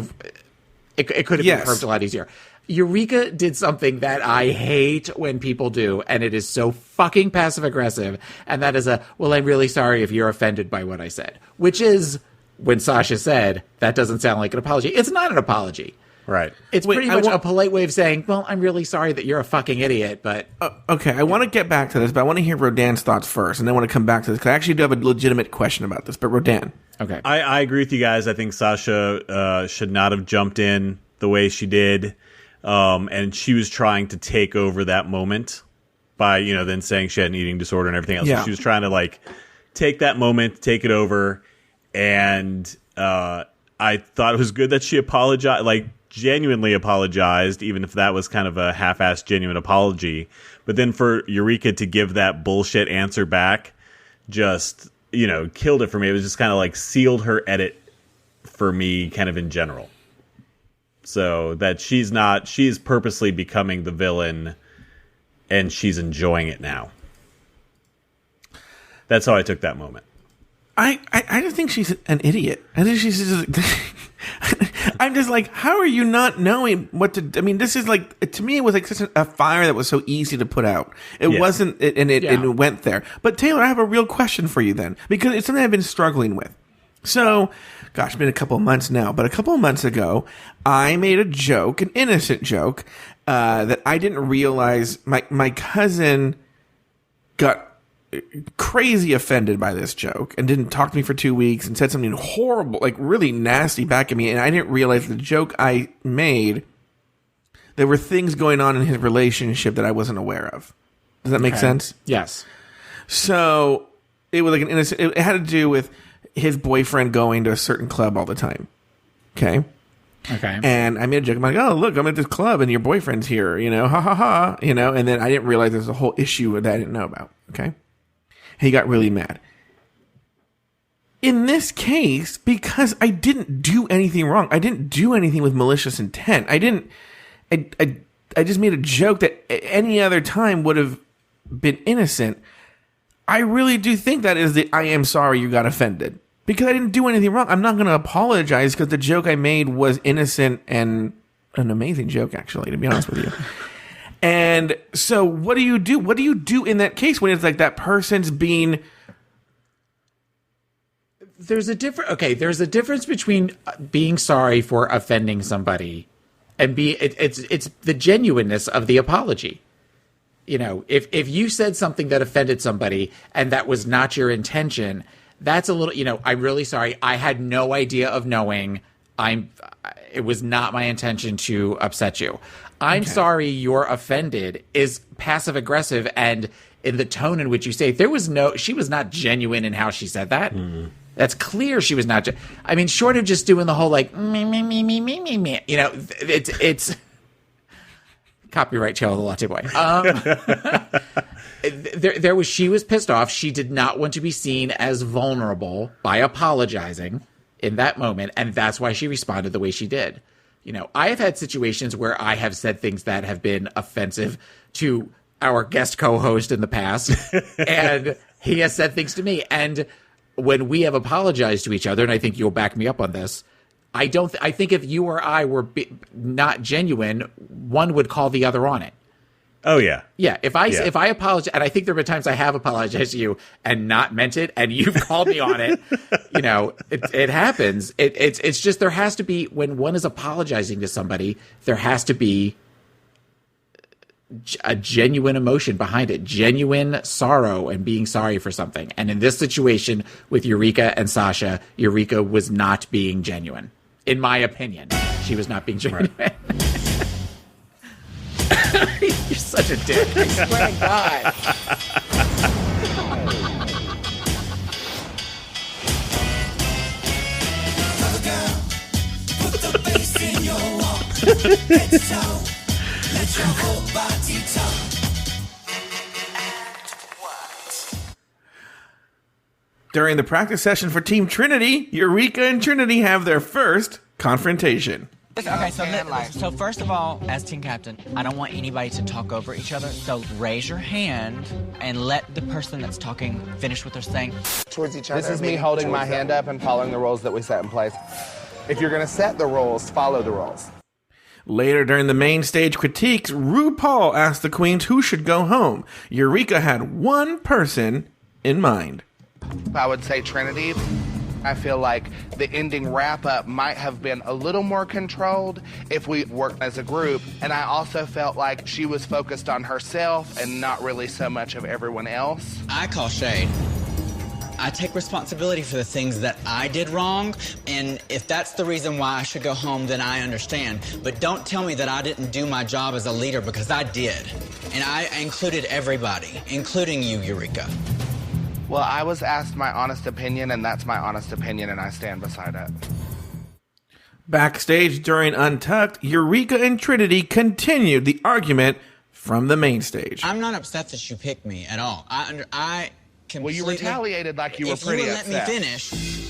It could have been curbed a lot easier. Eureka did something that I hate when people do, and it is so fucking passive-aggressive, and that is well, I'm really sorry if you're offended by what I said, which is when Sasha said, that doesn't sound like an apology. It's not an apology. Right. It's pretty much a polite way of saying, well, I'm really sorry that you're a fucking idiot, but... okay, I want to get back to this, but I want to hear Rodan's thoughts first, and then I want to come back to this, because I actually do have a legitimate question about this, but Rodan. Okay. I agree with you guys. I think Sasha should not have jumped in the way she did. And she was trying to take over that moment by, then saying she had an eating disorder and everything else. Yeah. So she was trying to take that moment, take it over. And, I thought it was good that she apologized, genuinely apologized, even if that was kind of a half-assed genuine apology. But then for Eureka to give that bullshit answer back, just, killed it for me. It was just kind of sealed her edit for me kind of in general. So that she's purposely becoming the villain and she's enjoying it now. That's how I took that moment. I just think she's an idiot. I think she's just... I'm just how are you not knowing what to... I mean, this is to me, it was such a fire that was so easy to put out. It wasn't, and it went there. But Taylor, I have a real question for you then, because it's something I've been struggling with. So, gosh, it's been a couple of months now, but a couple of months ago, I made a joke, an innocent joke, that I didn't realize my cousin got crazy offended by this joke and didn't talk to me for 2 weeks and said something horrible, really nasty back at me. And I didn't realize the joke I made, there were things going on in his relationship that I wasn't aware of. Does that make sense? Yes. So it was an innocent, it had to do with his boyfriend going to a certain club all the time. Okay. And I made a joke. I'm like, oh, look, I'm at this club and your boyfriend's here, ha ha ha, and then I didn't realize there's a whole issue that I didn't know about. Okay. He got really mad. In this case, because I didn't do anything wrong, I didn't do anything with malicious intent. I just made a joke that any other time would have been innocent. I really do think that is I am sorry you got offended. Because I didn't do anything wrong. I'm not going to apologize because the joke I made was innocent and an amazing joke, actually, to be honest with you. And so what do you do? What do you do in that case when it's that person's being... There's a difference between being sorry for offending somebody and it's the genuineness of the apology. If you said something that offended somebody and that was not your intention, that's a little, I'm really sorry. I had no idea of knowing. It was not my intention to upset you. I'm sorry you're offended is passive aggressive, and in the tone in which you say she was not genuine in how she said that. Mm. That's clear she was not. Short of just doing the whole me. It's copyright Tail of the Latte Boy. She was pissed off. She did not want to be seen as vulnerable by apologizing in that moment, and that's why she responded the way she did. I have had situations where I have said things that have been offensive to our guest co-host in the past, and he has said things to me. And when we have apologized to each other, and I think you'll back me up on this, I think if you or I were not genuine, one would call the other on it. Oh yeah. Yeah. If I apologize, and I think there have been times I have apologized to you and not meant it, and you've called me on it, it happens. It's just, there has to be, when one is apologizing to somebody, there has to be a genuine emotion behind it, genuine sorrow and being sorry for something. And in this situation with Eureka and Sasha, Eureka was not being genuine. In my opinion, she was not being genuine. Right. You're such a dick. I swear to God. Put the bass in your walk. Head to toe. Let your whole body talk. During the practice session for Team Trinity, Eureka and Trinity have their first confrontation. Okay, so first of all, as team captain, I don't want anybody to talk over each other. So raise your hand and let the person that's talking finish what they're saying. Towards each other. This is me holding my hand up and following the rules that we set in place. If you're going to set the rules, follow the rules. Later during the main stage critiques, RuPaul asked the queens who should go home. Eureka had one person in mind. I would say Trinity. I feel like the ending wrap-up might have been a little more controlled if we worked as a group. And I also felt like she was focused on herself and not really so much of everyone else. I call shade. I take responsibility for the things that I did wrong, and if that's the reason why I should go home, then I understand. But don't tell me that I didn't do my job as a leader, because I did. And I included everybody, including you, Eureka. Well, I was asked my honest opinion, and that's my honest opinion, and I stand beside it. Backstage during Untucked, Eureka and Trinity continued the argument from the main stage. I'm not upset that you picked me at all. I completely... Well, you retaliated like you were pretty upset. If you would let me finish...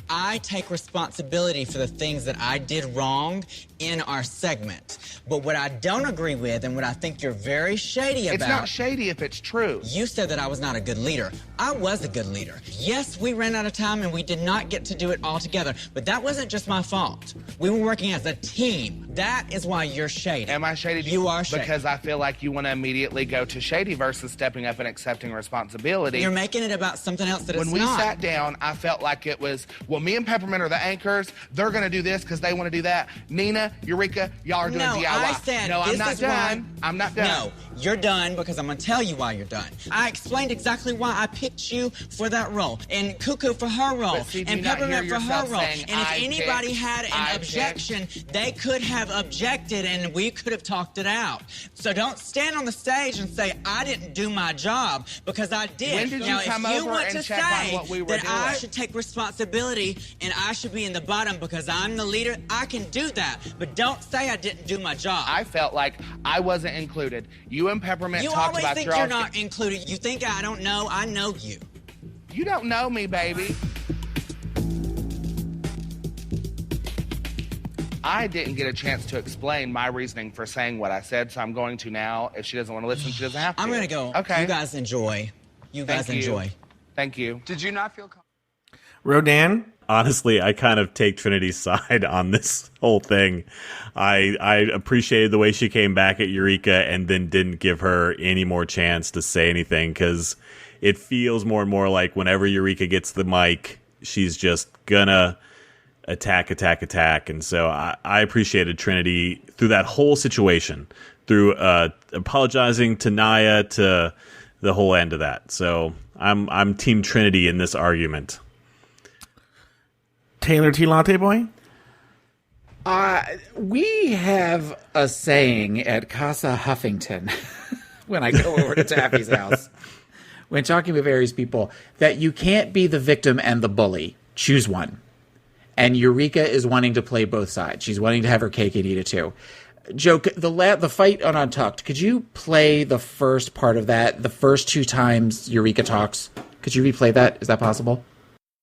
I take responsibility for the things that I did wrong in our segment. But what I don't agree with, and what I think you're very shady about... It's not shady if it's true. You said that I was not a good leader. I was a good leader. Yes, we ran out of time and we did not get to do it all together. But that wasn't just my fault. We were working as a team. That is why you're shady. Am I shady? You are shady. Because I feel like you want to immediately go to shady versus stepping up and accepting responsibility. You're making it about something else that it's not. When we sat down, I felt like it was, well, me and Peppermint are the anchors. They're going to do this because they want to do that. Nina, Eureka, y'all are doing DIY. I said, no, I'm not done. I'm not done. No, you're done because I'm going to tell you why you're done. I explained exactly why I picked you for that role, and Cuckoo for her role, and Peppermint for her role. And if anybody had an objection, they could have objected, and we could have talked it out. So don't stand on the stage and say, I didn't do my job, because I did. When did you come over and check on what we were doing? I should take responsibility, and I should be in the bottom because I'm the leader, I can do that. But don't say I didn't do my job. I felt like I wasn't included. You and Peppermint talked about your... You always think you're not included. You think I don't know. I know you. You don't know me, baby. I didn't get a chance to explain my reasoning for saying what I said, so I'm going to now. If she doesn't want to listen, she doesn't have to. I'm going to go. Okay. You guys enjoy. You guys enjoy. Thank you. Did you not feel... Rodan? Honestly, I kind of take Trinity's side on this whole thing. I appreciated the way she came back at Eureka and then didn't give her any more chance to say anything, because it feels more and more like whenever Eureka gets the mic, she's just gonna attack. And so I appreciated Trinity through that whole situation, through apologizing to Naya, to the whole end of that. So I'm Team Trinity in this argument. Taylor T. Latte Boy? We have a saying at Casa Huffington when I go over to Taffy's house, when talking with various people, that you can't be the victim and the bully. Choose one. And Eureka is wanting to play both sides. She's wanting to have her cake and eat it too. Joe, the fight on Untucked, could you play the first part of that, the first 2 times Eureka talks? Could you replay that? Is that possible?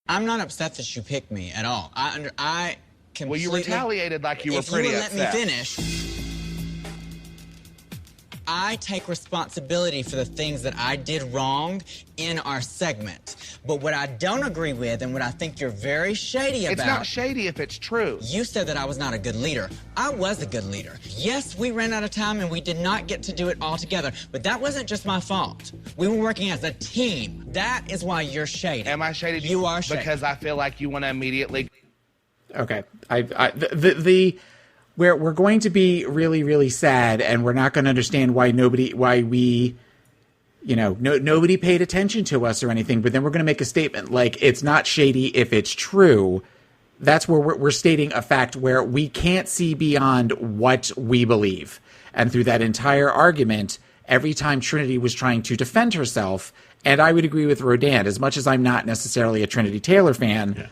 I'm not upset that you picked me at all. I completely... Well, you retaliated like you were pretty upset. If you would let me finish... I take responsibility for the things that I did wrong in our segment. But what I don't agree with, and what I think you're very shady about... It's not shady if it's true. You said that I was not a good leader. I was a good leader. Yes, we ran out of time and we did not get to do it all together. But that wasn't just my fault. We were working as a team. That is why you're shady. Am I shady? You are shady. Because I feel like you want to immediately... Okay. We're going to be really, really sad, and we're not going to understand why nobody paid attention to us or anything, but then we're going to make a statement like it's not shady if it's true. That's where we're stating a fact where we can't see beyond what we believe. And through that entire argument, every time Trinity was trying to defend herself, and I would agree with Rodan, as much as I'm not necessarily a Trinity Taylor fan,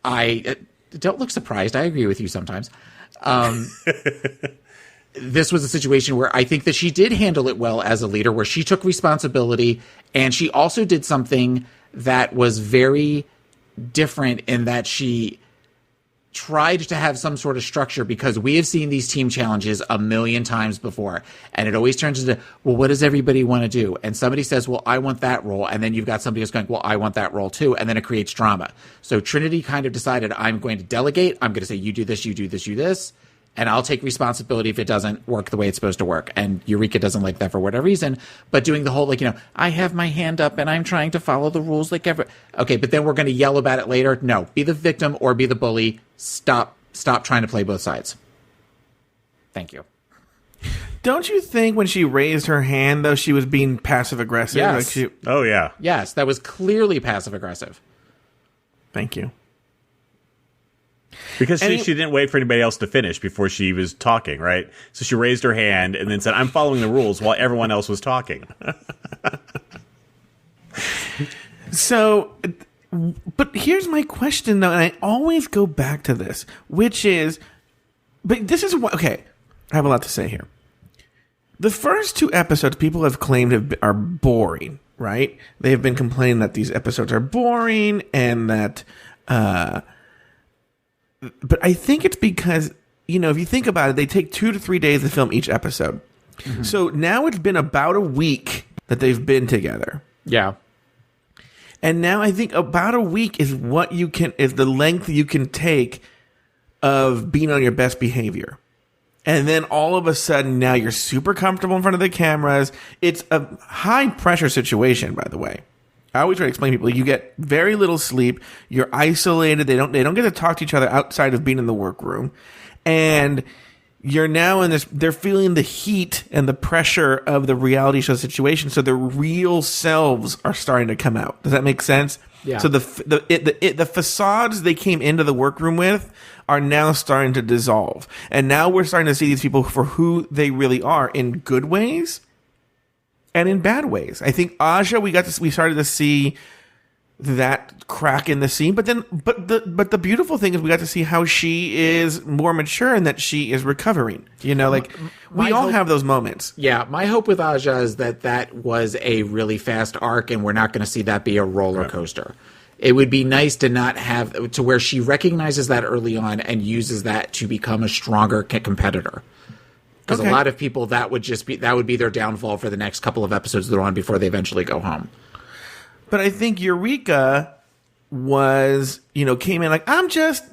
I don't look surprised. I agree with you sometimes. This was a situation where I think that she did handle it well as a leader, where she took responsibility, and she also did something that was very different in that she tried to have some sort of structure because we have seen these team challenges a million times before. And it always turns into, well, what does everybody want to do? And somebody says, well, I want that role. And then you've got somebody who's going, well, I want that role too. And then it creates drama. So Trinity kind of decided, I'm going to delegate. I'm going to say, you do this, you do this, you this. And I'll take responsibility if it doesn't work the way it's supposed to work. And Eureka doesn't like that for whatever reason. But doing the whole, I have my hand up and I'm trying to follow the rules like ever. Okay, but then we're going to yell about it later. No, be the victim or be the bully. Stop trying to play both sides. Thank you. Don't you think when she raised her hand, though, she was being passive-aggressive? Yes. Oh, yeah. Yes, that was clearly passive-aggressive. Thank you. Because she didn't wait for anybody else to finish before she was talking, right? So she raised her hand and then said, I'm following the rules while everyone else was talking. So, but here's my question, though, and I always go back to this, which is, but this is what, okay, I have a lot to say here. The first 2 episodes people have claimed are boring, right? They've been complaining that these episodes are boring and that, but I think it's because, if you think about it, they take 2 to 3 days to film each episode. Mm-hmm. So now it's been about a week that they've been together. Yeah. And now I think about a week is the length you can take of being on your best behavior. And then all of a sudden now you're super comfortable in front of the cameras. It's a high pressure situation, by the way. I always try to explain to people, you get very little sleep, you're isolated, they don't get to talk to each other outside of being in the workroom. And you're now in this, they're feeling the heat and the pressure of the reality show situation. So their real selves are starting to come out. Does that make sense? Yeah. So the facades they came into the workroom with are now starting to dissolve. And now we're starting to see these people for who they really are in good ways and in bad ways. I think Aja, we started to see that crack in the scene, but the beautiful thing is we got to see how she is more mature and that she is recovering. We all have those moments. Yeah, my hope with Aja is that was a really fast arc, and we're not going to see that be a roller coaster. It would be nice to not have to where she recognizes that early on and uses that to become a stronger competitor. Because a lot of people that would be their downfall for the next couple of episodes they're on before they eventually go home. But I think Eureka was, came in like, I'm just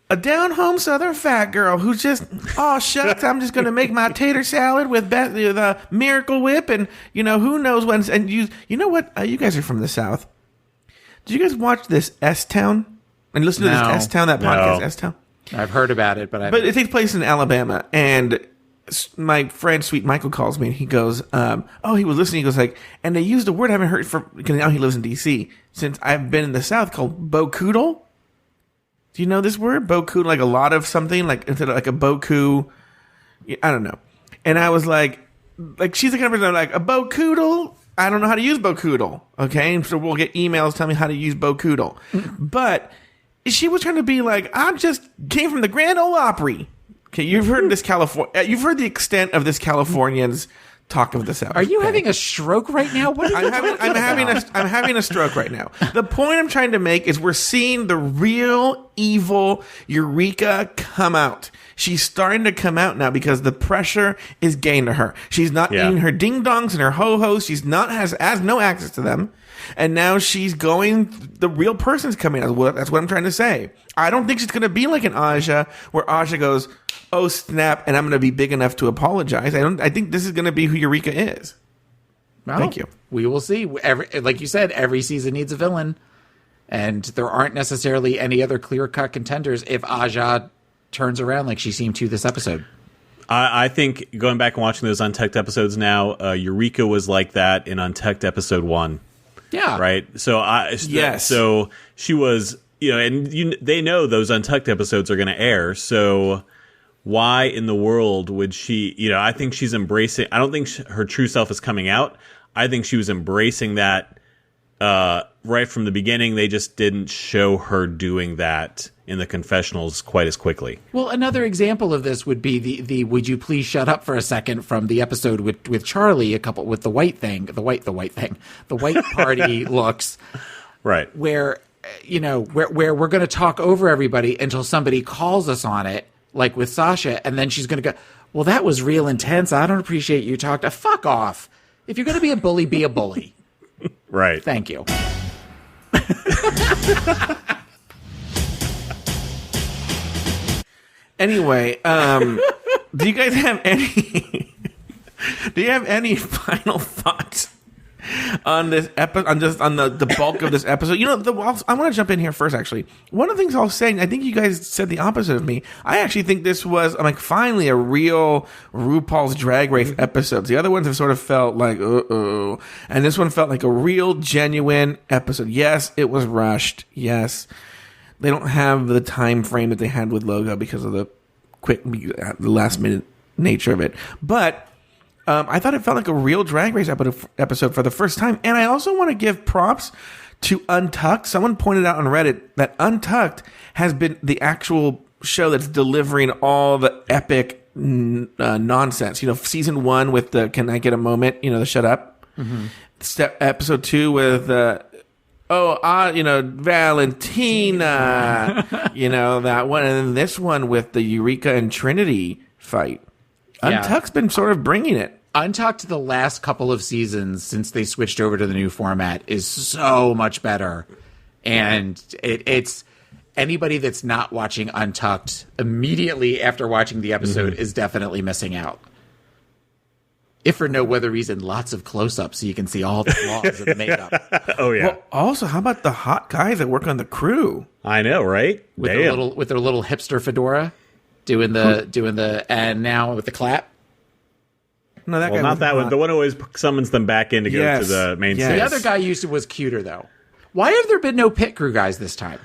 a down-home Southern fat girl who's just, oh, shucks, I'm just going to make my tater salad with the Miracle Whip and, who knows when. And you know what? You guys are from the South. Did you guys watch this S-Town? And listen to this S-Town, that podcast, S-Town? I've heard about it, but it takes place in Alabama. And my friend Sweet Michael calls me and he goes, he was listening. He goes like, and they used a word I haven't heard because now he lives in DC since I've been in the South called bocoodle. Do you know this word? Bocoodle, like a lot of something, like instead of like a boku. I don't know. And I was like she's the kind of person I'm like, a bocoodle? I don't know how to use bocoodle. Okay. And so we'll get emails telling me how to use bocoodle. But she was trying to be like, I just came from the Grand Ole Opry. Okay, you've heard this you've heard the extent of this Californian's talk of the South. Are you having a stroke right now? What are you I'm having a stroke right now. The point I'm trying to make is we're seeing the real evil Eureka come out. She's starting to come out now because the pressure is getting to her. She's not eating her ding dongs and her ho hos. She's not has no access to them. And now she's going, the real person's coming out. Well, that's what I'm trying to say. I don't think she's going to be like an Aja, where Aja goes, oh, snap, and I'm going to be big enough to apologize. I think this is going to be who Eureka is. Well, thank you. We will see. Like you said, every season needs a villain. And there aren't necessarily any other clear-cut contenders if Aja turns around like she seemed to this episode. I think, going back and watching those Untucked episodes now, Eureka was like that in Untucked episode 1. Yeah. Right. So yes. So she was, and they know those Untucked episodes are going to air. So why in the world would she? I think she's embracing. I don't think her true self is coming out. I think she was embracing that right from the beginning. They just didn't show her doing that in the confessionals quite as quickly. Well, another example of this would be the "Would you please shut up for a second" from the episode with Charlie, with the white party looks, right? Where where we're going to talk over everybody until somebody calls us on it, like with Sasha, and then she's going to go, well, that was real intense. I don't appreciate you talk to. Fuck off. If you're going to be a bully, be a bully. Right. Thank you. Anyway, do you guys have any? Do you have any final thoughts on this episode? On the bulk of this episode? I want to jump in here first. Actually, one of the things I was saying, I think you guys said the opposite of me. I actually think this was finally a real RuPaul's Drag Race episode. The other ones have sort of felt like and this one felt like a real genuine episode. Yes, it was rushed. Yes. They don't have the time frame that they had with Logo because of the last minute nature of it. But I thought it felt like a real Drag Race episode for the first time. And I also want to give props to Untucked. Someone pointed out on Reddit that Untucked has been the actual show that's delivering all the epic nonsense. Season 1 with the "Can I Get a Moment?" The "Shut Up." Mm-hmm. Episode 2 with Valentina, that one. And then this one with the Eureka and Trinity fight. Yeah. Untucked's been sort of bringing it. Untucked the last couple of seasons since they switched over to the new format is so much better. And it's anybody that's not watching Untucked immediately after watching the episode is definitely missing out. If for no other reason, lots of close-ups so you can see all the flaws of the makeup. Oh, yeah. Well, also, how about the hot guys that work on the crew? I know, right? With their little hipster fedora, doing the and now with the clap. No, that guy not that one. The one who always summons them back in to go to the main stage. The other guy was cuter, though. Why have there been no pit crew guys this time?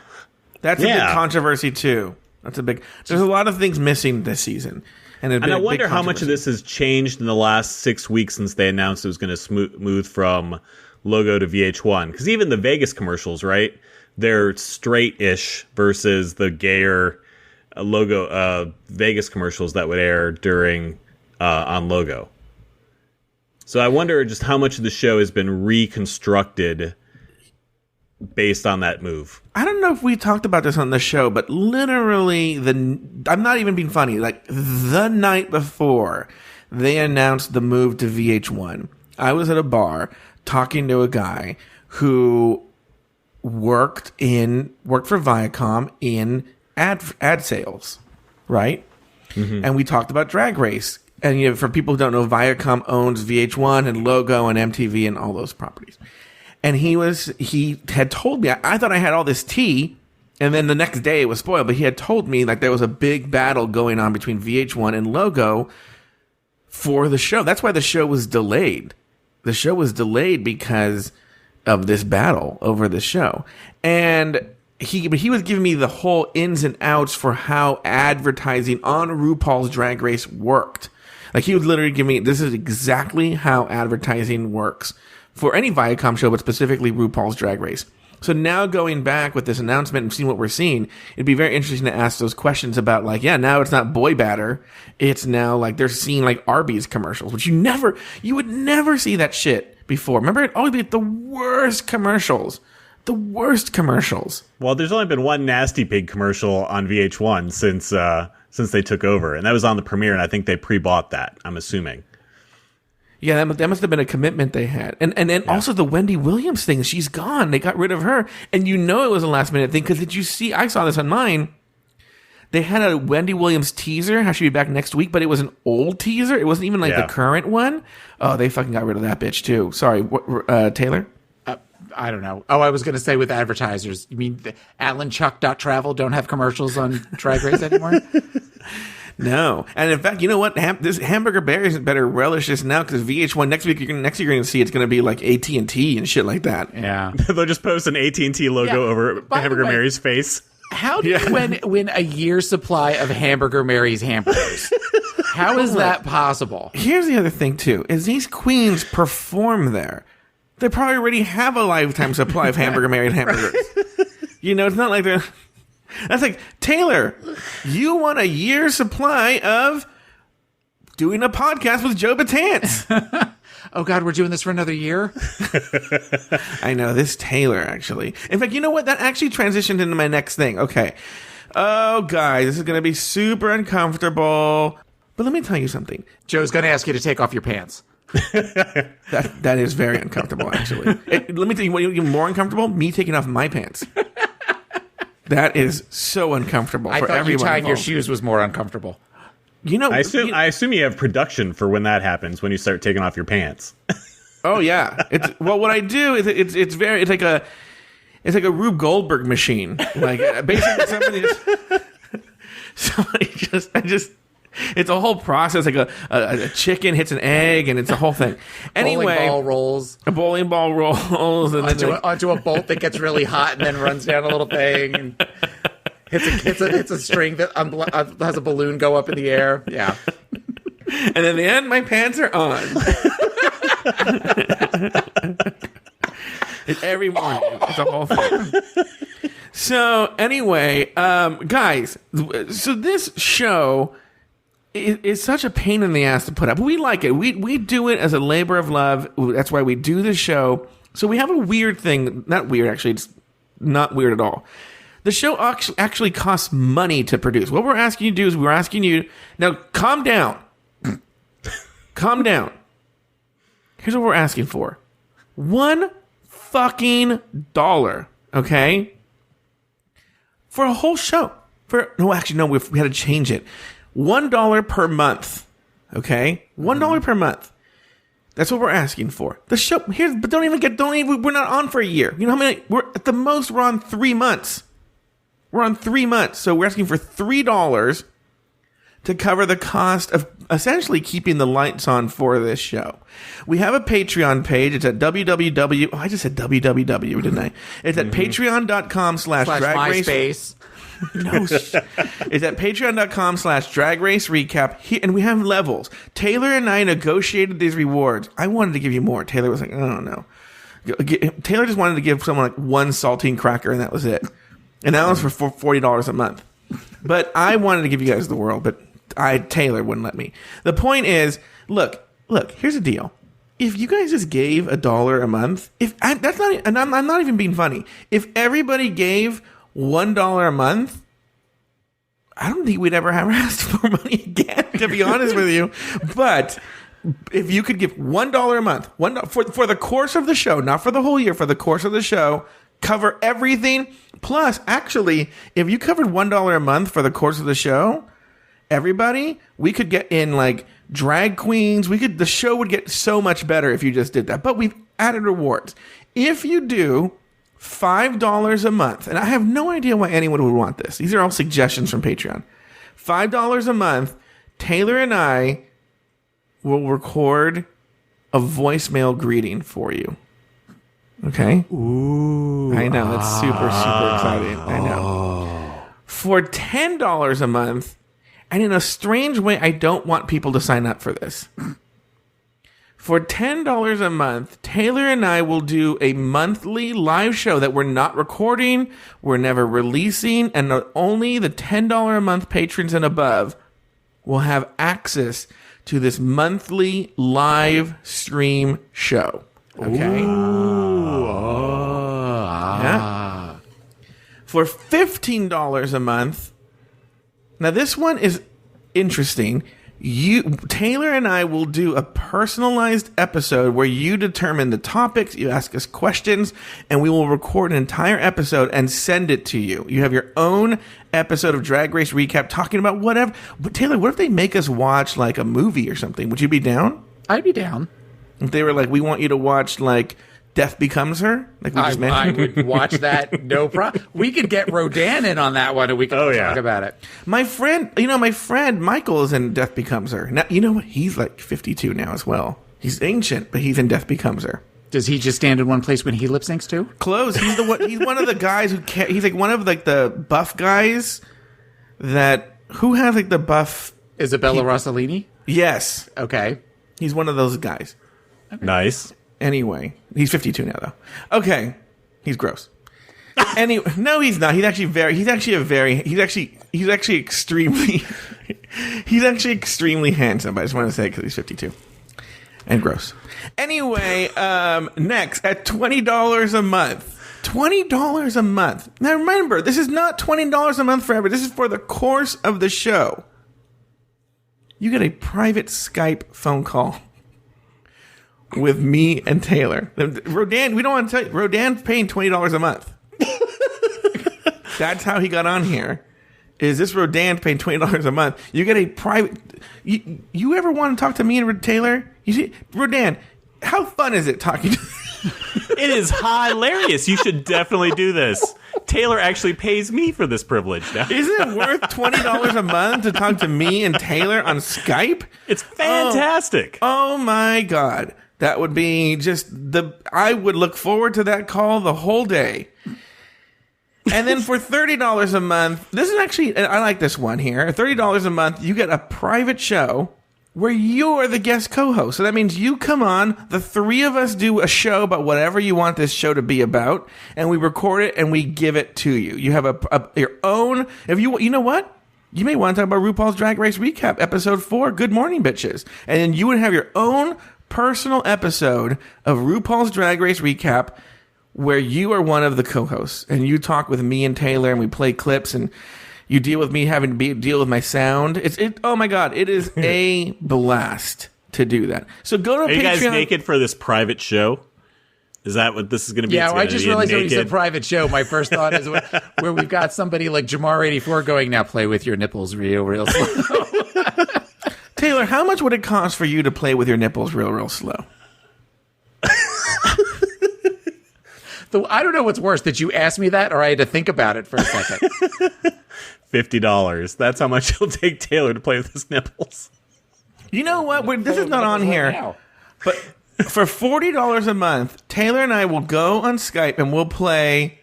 That's a big controversy, too. There's a lot of things missing this season. And I wonder how much of this has changed in the last 6 weeks since they announced it was going to move from Logo to VH1. Because even the Vegas commercials, right? They're straight-ish versus the gayer Logo Vegas commercials that would air during on Logo. So I wonder just how much of the show has been reconstructed based on that move. I don't know if we talked about this on the show, but literally I'm not even being funny. Like the night before they announced the move to VH1, I was at a bar talking to a guy who worked for Viacom in ad sales, right? Mm-hmm. And we talked about Drag Race. And for people who don't know, Viacom owns VH1 and Logo and MTV and all those properties. And he had told me, I thought I had all this tea, and then the next day it was spoiled, but he had told me like there was a big battle going on between VH1 and Logo for the show. That's why the show was delayed. The show was delayed because of this battle over the show. And he was giving me the whole ins and outs for how advertising on RuPaul's Drag Race worked. Like he would literally give me, this is exactly how advertising works for any Viacom show, but specifically RuPaul's Drag Race. So now going back with this announcement and seeing what we're seeing, it'd be very interesting to ask those questions about now it's not boy batter. It's now like they're seeing like Arby's commercials, which you would never see that shit before. Remember, it'd always be the worst commercials. The worst commercials. Well, there's only been one Nasty Pig commercial on VH1 since they took over, and that was on the premiere, and I think they pre-bought that, I'm assuming. Yeah, that must have been a commitment they had. And then also the Wendy Williams thing. She's gone. They got rid of her. And it was a last-minute thing. Because did you see? I saw this on mine. They had a Wendy Williams teaser. How she'd be back next week. But it was an old teaser. It wasn't even the current one. Oh, they fucking got rid of that bitch, too. Sorry. Taylor? I don't know. Oh, I was going to say with advertisers. You mean AlanChuck.travel don't have commercials on Drag Race anymore? No. And in fact, you know what? This Hamburger Berries better relish this now because VH1 next week, you're going to see it's going to be like AT&T and shit like that. Yeah. They'll just post an AT&T logo over Hamburger Mary's face. How do you win a year's supply of Hamburger Mary's hamburgers? How is that possible? Here's the other thing, too, is these queens perform there. They probably already have a lifetime supply of Hamburger Mary's hamburgers. It's not like they're... That's like, Taylor, you want a year's supply of doing a podcast with Joe Betance. Oh, God, we're doing this for another year? I know, this Taylor, actually. In fact, you know what? That actually transitioned into my next thing. Okay. Oh, guys, this is going to be super uncomfortable. But let me tell you something. Joe's going to ask you to take off your pants. That is very uncomfortable, actually. Let me tell you what even more uncomfortable. Me taking off my pants. That is so uncomfortable for everyone. I thought you tying your involved. shoes was more uncomfortable. You know, I assume you have production for when that happens, when you start taking off your pants. Oh yeah. What I do is it's like a Rube Goldberg machine. Like basically somebody just it's a whole process. Like a chicken hits an egg, and it's a whole thing. Anyway, bowling ball rolls. A bowling ball rolls and onto a bolt that gets really hot and then runs down a little thing and hits a string that has a balloon go up in the air. Yeah. And in the end, my pants are on. Every morning. It's a whole thing. So anyway, guys, so this show is such a pain in the ass to put up. We like it. We do it as a labor of love. That's why we do the show. So we have a weird thing. Not weird, actually. It's not weird at all. The show actually costs money to produce. What we're asking you to do is we're asking you... Now, calm down. Calm down. Here's what we're asking for. $1 fucking dollar, okay? For a whole show. We had to change it. $1 per month, okay? $1 per month. That's what we're asking for. The show but we're not on for a year. You know how many? We're at the most. We're on 3 months. We're on 3 months, so we're asking for $3 to cover the cost of essentially keeping the lights on for this show. We have a Patreon page. It's at www. Oh, I just said www, didn't I? It's at patreon.com/dragrace. No, it's at patreon.com/Drag Race Recap. And we have levels. Taylor and I negotiated these rewards. I wanted to give you more. Taylor was like, I don't know. Taylor just wanted to give someone like one saltine cracker, and that was it. And that was for $40 a month. But I wanted to give you guys the world, but Taylor wouldn't let me. The point is, look, here's the deal. If you guys just gave $1 a month, I'm not even being funny. If everybody gave $1 a month, I don't think we'd ever have asked for money again, to be honest with you. But if you could give $1 a month, for the course of the show, not for the whole year, for the course of the show, cover everything. Plus, actually, if you covered $1 a month for the course of the show, everybody, we could get in like drag queens. The show would get so much better if you just did that. But we've added rewards. If you do $5 a month, and I have no idea why anyone would want this. These are all suggestions from Patreon. $5 a month, Taylor and I will record a voicemail greeting for you. Okay? Ooh. I know. That's super, super exciting. I know. For $10 a month, and in a strange way, I don't want people to sign up for this. For $10 a month, Taylor and I will do a monthly live show that we're not recording, we're never releasing, and only the $10 a month patrons and above will have access to this monthly live stream show. Okay? Yeah. For $15 a month, now this one is interesting. Taylor and I will do a personalized episode where you determine the topics, you ask us questions, and we will record an entire episode and send it to you. You have your own episode of Drag Race Recap talking about whatever. But Taylor, what if they make us watch like a movie or something? Would you be down? I'd be down. If they were like, we want you to watch like Death Becomes Her, like we just mentioned. I would watch that, no problem. We could get Rodan in on that one, and we could talk about it. My friend Michael is in Death Becomes Her. Now, you know what? He's like 52 now as well. He's ancient, but he's in Death Becomes Her. Does he just stand in one place when he lip syncs too? Close. He's one of the guys he's like one of like the buff guys who has like the buff. Isabella Rossellini? Yes. Okay. He's one of those guys. Okay. Nice. Anyway, he's 52 now, though. Okay, he's gross. Anyway, no, he's not. He's actually extremely. He's actually extremely handsome, but I just want to say because he's 52. And gross. Anyway, next, at $20 a month. $20 a month. Now remember, this is not $20 a month forever. This is for the course of the show. You get a private Skype phone call with me and Taylor. Rodan, we don't want to tell you. Rodan's paying $20 a month. That's how he got on here. Is this Rodan paying $20 a month? You get a private... You ever want to talk to me and Taylor? You see, Rodan, how fun is it talking to... It is hilarious. You should definitely do this. Taylor actually pays me for this privilege now. Isn't it worth $20 a month to talk to me and Taylor on Skype? It's fantastic. Oh my God. That would be just I would look forward to that call the whole day. And then for $30 a month, this is actually, I like this one here. $30 a month, you get a private show where you're the guest co-host. So that means you come on, the three of us do a show about whatever you want this show to be about, and we record it and we give it to you. You have your own, if you know what? You may want to talk about RuPaul's Drag Race Recap, episode 4, Good Morning Bitches. And then you would have your own personal episode of RuPaul's Drag Race Recap where you are one of the co-hosts and you talk with me and Taylor and we play clips and you deal with me having to deal with my sound. Oh my God, it is a blast to do that. So go to Patreon. Are you guys naked for this private show? Is that what this is going to be? Yeah, I just realized when you said private show, my first thought is where we've got somebody like Jamar84 going, now play with your nipples real slow. Taylor, how much would it cost for you to play with your nipples real slow? I don't know what's worse, that you asked me that or I had to think about it for a second. $50. That's how much it'll take Taylor to play with his nipples. You know what? This is not on here. But for $40 a month, Taylor and I will go on Skype and we'll play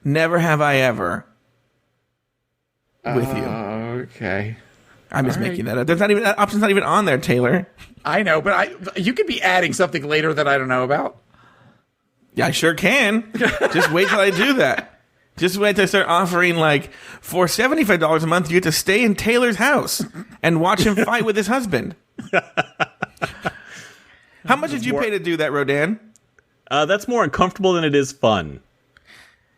Never Have I Ever with you. Okay. I'm just making that up. That option's not even on there, Taylor. I know, but you could be adding something later that I don't know about. Yeah, I sure can. Just wait till I do that. Just wait till I start offering, like, for $75 a month, you get to stay in Taylor's house and watch him fight with his husband. How much did you pay to do that, Rodan? That's more uncomfortable than it is fun.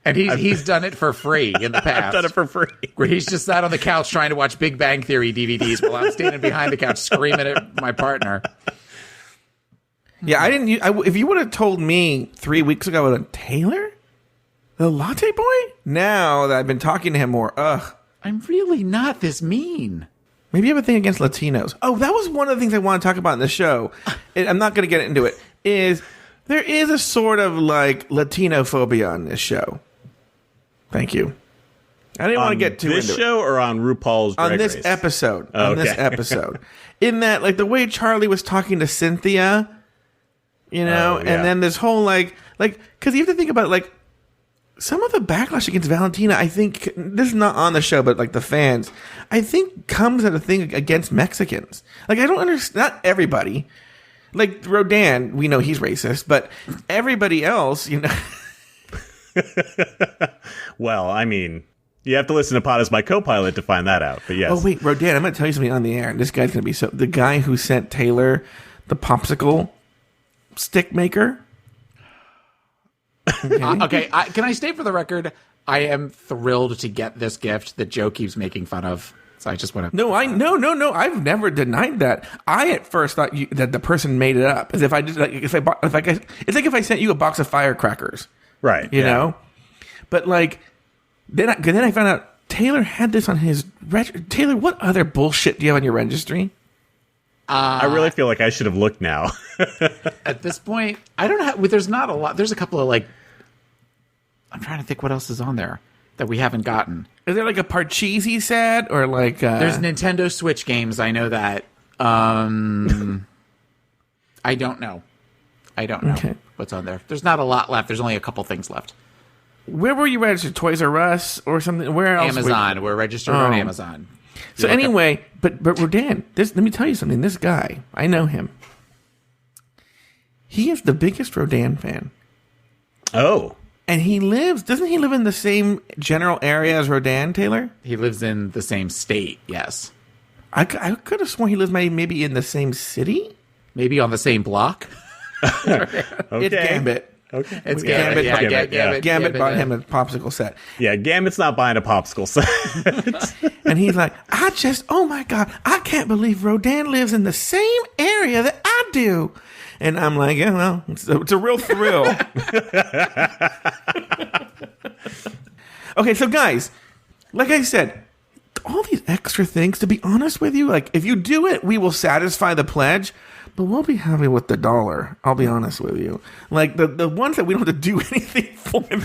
And he's done it for free in the past. I've done it for free. Where he's just sat on the couch trying to watch Big Bang Theory DVDs while I'm standing behind the couch screaming at my partner. Yeah, if you would have told me 3 weeks ago, I would have, Taylor? The latte boy? Now that I've been talking to him more, I'm really not this mean. Maybe you have a thing against Latinos. Oh, that was one of the things I want to talk about in the show. I'm not going to get into it. There is a sort of like Latino phobia on this show. Thank you. I didn't want to get too into it. This show or on RuPaul's Drag Race? On this episode. On this episode. In that, like, the way Charlie was talking to Cynthia, you know, and then this whole, like, because you have to think about, like, some of the backlash against Valentina, I think, this is not on the show, but, like, the fans, I think comes at a thing against Mexicans. Like, I don't understand, not everybody. Like, Rodan, we know he's racist, but everybody else, you know. Well, I mean, you have to listen to Pot as my Copilot to find that out, but yes. Oh, wait, Rodan, I'm going to tell you something on the air. This guy's going to be the guy who sent Taylor the popsicle stick maker. Okay, can I state for the record, I am thrilled to get this gift that Joe keeps making fun of. So I just want to. No, I've never denied that. I at first thought that the person made it up. As if I just it's like if I sent you a box of firecrackers, right? You know, but like then I found out Taylor had this on his Taylor, what other bullshit do you have on your registry? I really feel like I should have looked now. At this point, I don't have. There's not a lot. There's a couple of like. I'm trying to think what else is on there that we haven't gotten. Is there like a Parcheesi set or like? There's Nintendo Switch games. I know that. I don't know. Okay. What's on there. There's not a lot left. There's only a couple things left. Where were you registered? Toys R Us or something? Where else? Amazon. We're registered on Amazon. So anyway, but Rodan, let me tell you something. This guy, I know him. He is the biggest Rodan fan. Oh. And doesn't he live in the same general area as Rodan, Taylor? He lives in the same state, yes. I could have sworn he lives maybe in the same city. Maybe on the same block. Okay. It's Gambit. Okay. It's Gambit. Gambit bought him a popsicle set. Yeah, Gambit's not buying a popsicle set. And he's like, oh my God, I can't believe Rodan lives in the same area that I do. And I'm like, yeah, well, it's a real thrill. Okay, so guys, like I said, all these extra things, to be honest with you, like if you do it, we will satisfy the pledge, but we'll be happy with the $1. I'll be honest with you. Like the ones that we don't have to do anything for them.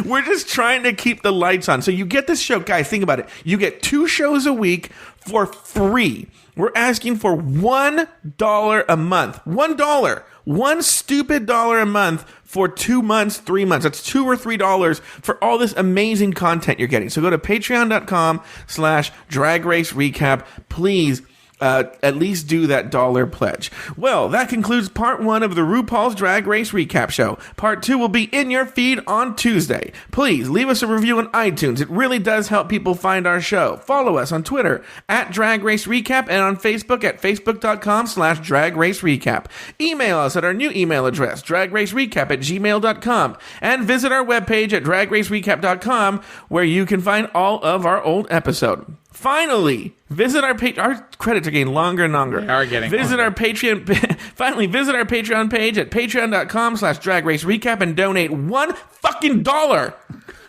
We're just trying to keep the lights on. So you get this show, guys, think about it. You get 2 shows a week for free. We're asking for $1 a month. $1. One stupid $1 a month for 2 months, 3 months. That's $2 or $3 for all this amazing content you're getting. So go to patreon.com/Drag Race Recap. Please, at least do that $1 pledge. Well, that concludes part 1 of the RuPaul's Drag Race Recap Show. Part 2 will be in your feed on Tuesday. Please leave us a review on iTunes. It really does help people find our show. Follow us on Twitter @Drag Race Recap and on Facebook at facebook.com/Drag Race Recap. Email us at our new email address, dragracerecap@gmail.com, and visit our webpage at dragracerecap.com, where you can find all of our old episodes. Finally, visit our page. Our credits are getting longer and longer. They are getting visit longer. our Patreon. Finally, visit our Patreon page at patreon.com/Drag Race Recap and donate $1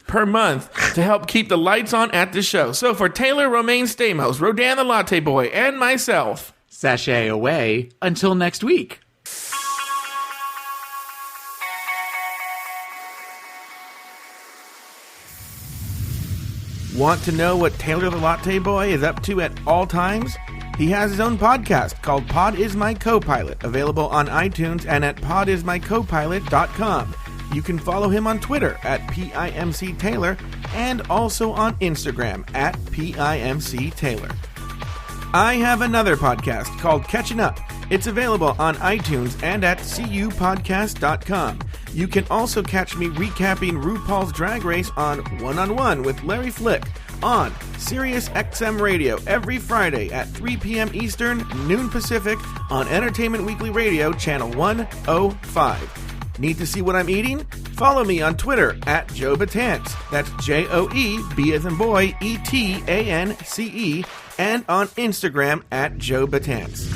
per month to help keep the lights on at the show. So for Taylor, Romijn-Stamos, Rodan the Latte Boy, and myself, sashay away until next week. Want to know what Taylor the Latte Boy is up to at all times? He has his own podcast called Pod Is My Copilot, available on iTunes and at podismycopilot.com. You can follow him on Twitter at PIMCTaylor and also on Instagram at PIMCTaylor. I have another podcast called Catching Up. It's available on iTunes and at cupodcast.com. You can also catch me recapping RuPaul's Drag Race on One-on-One with Larry Flick on Sirius XM Radio every Friday at 3 p.m. Eastern, noon Pacific on Entertainment Weekly Radio, Channel 105. Need to see what I'm eating? Follow me on Twitter at Joe Betance. That's Joe as in boy, ETANCE, and on Instagram at Joe Betance.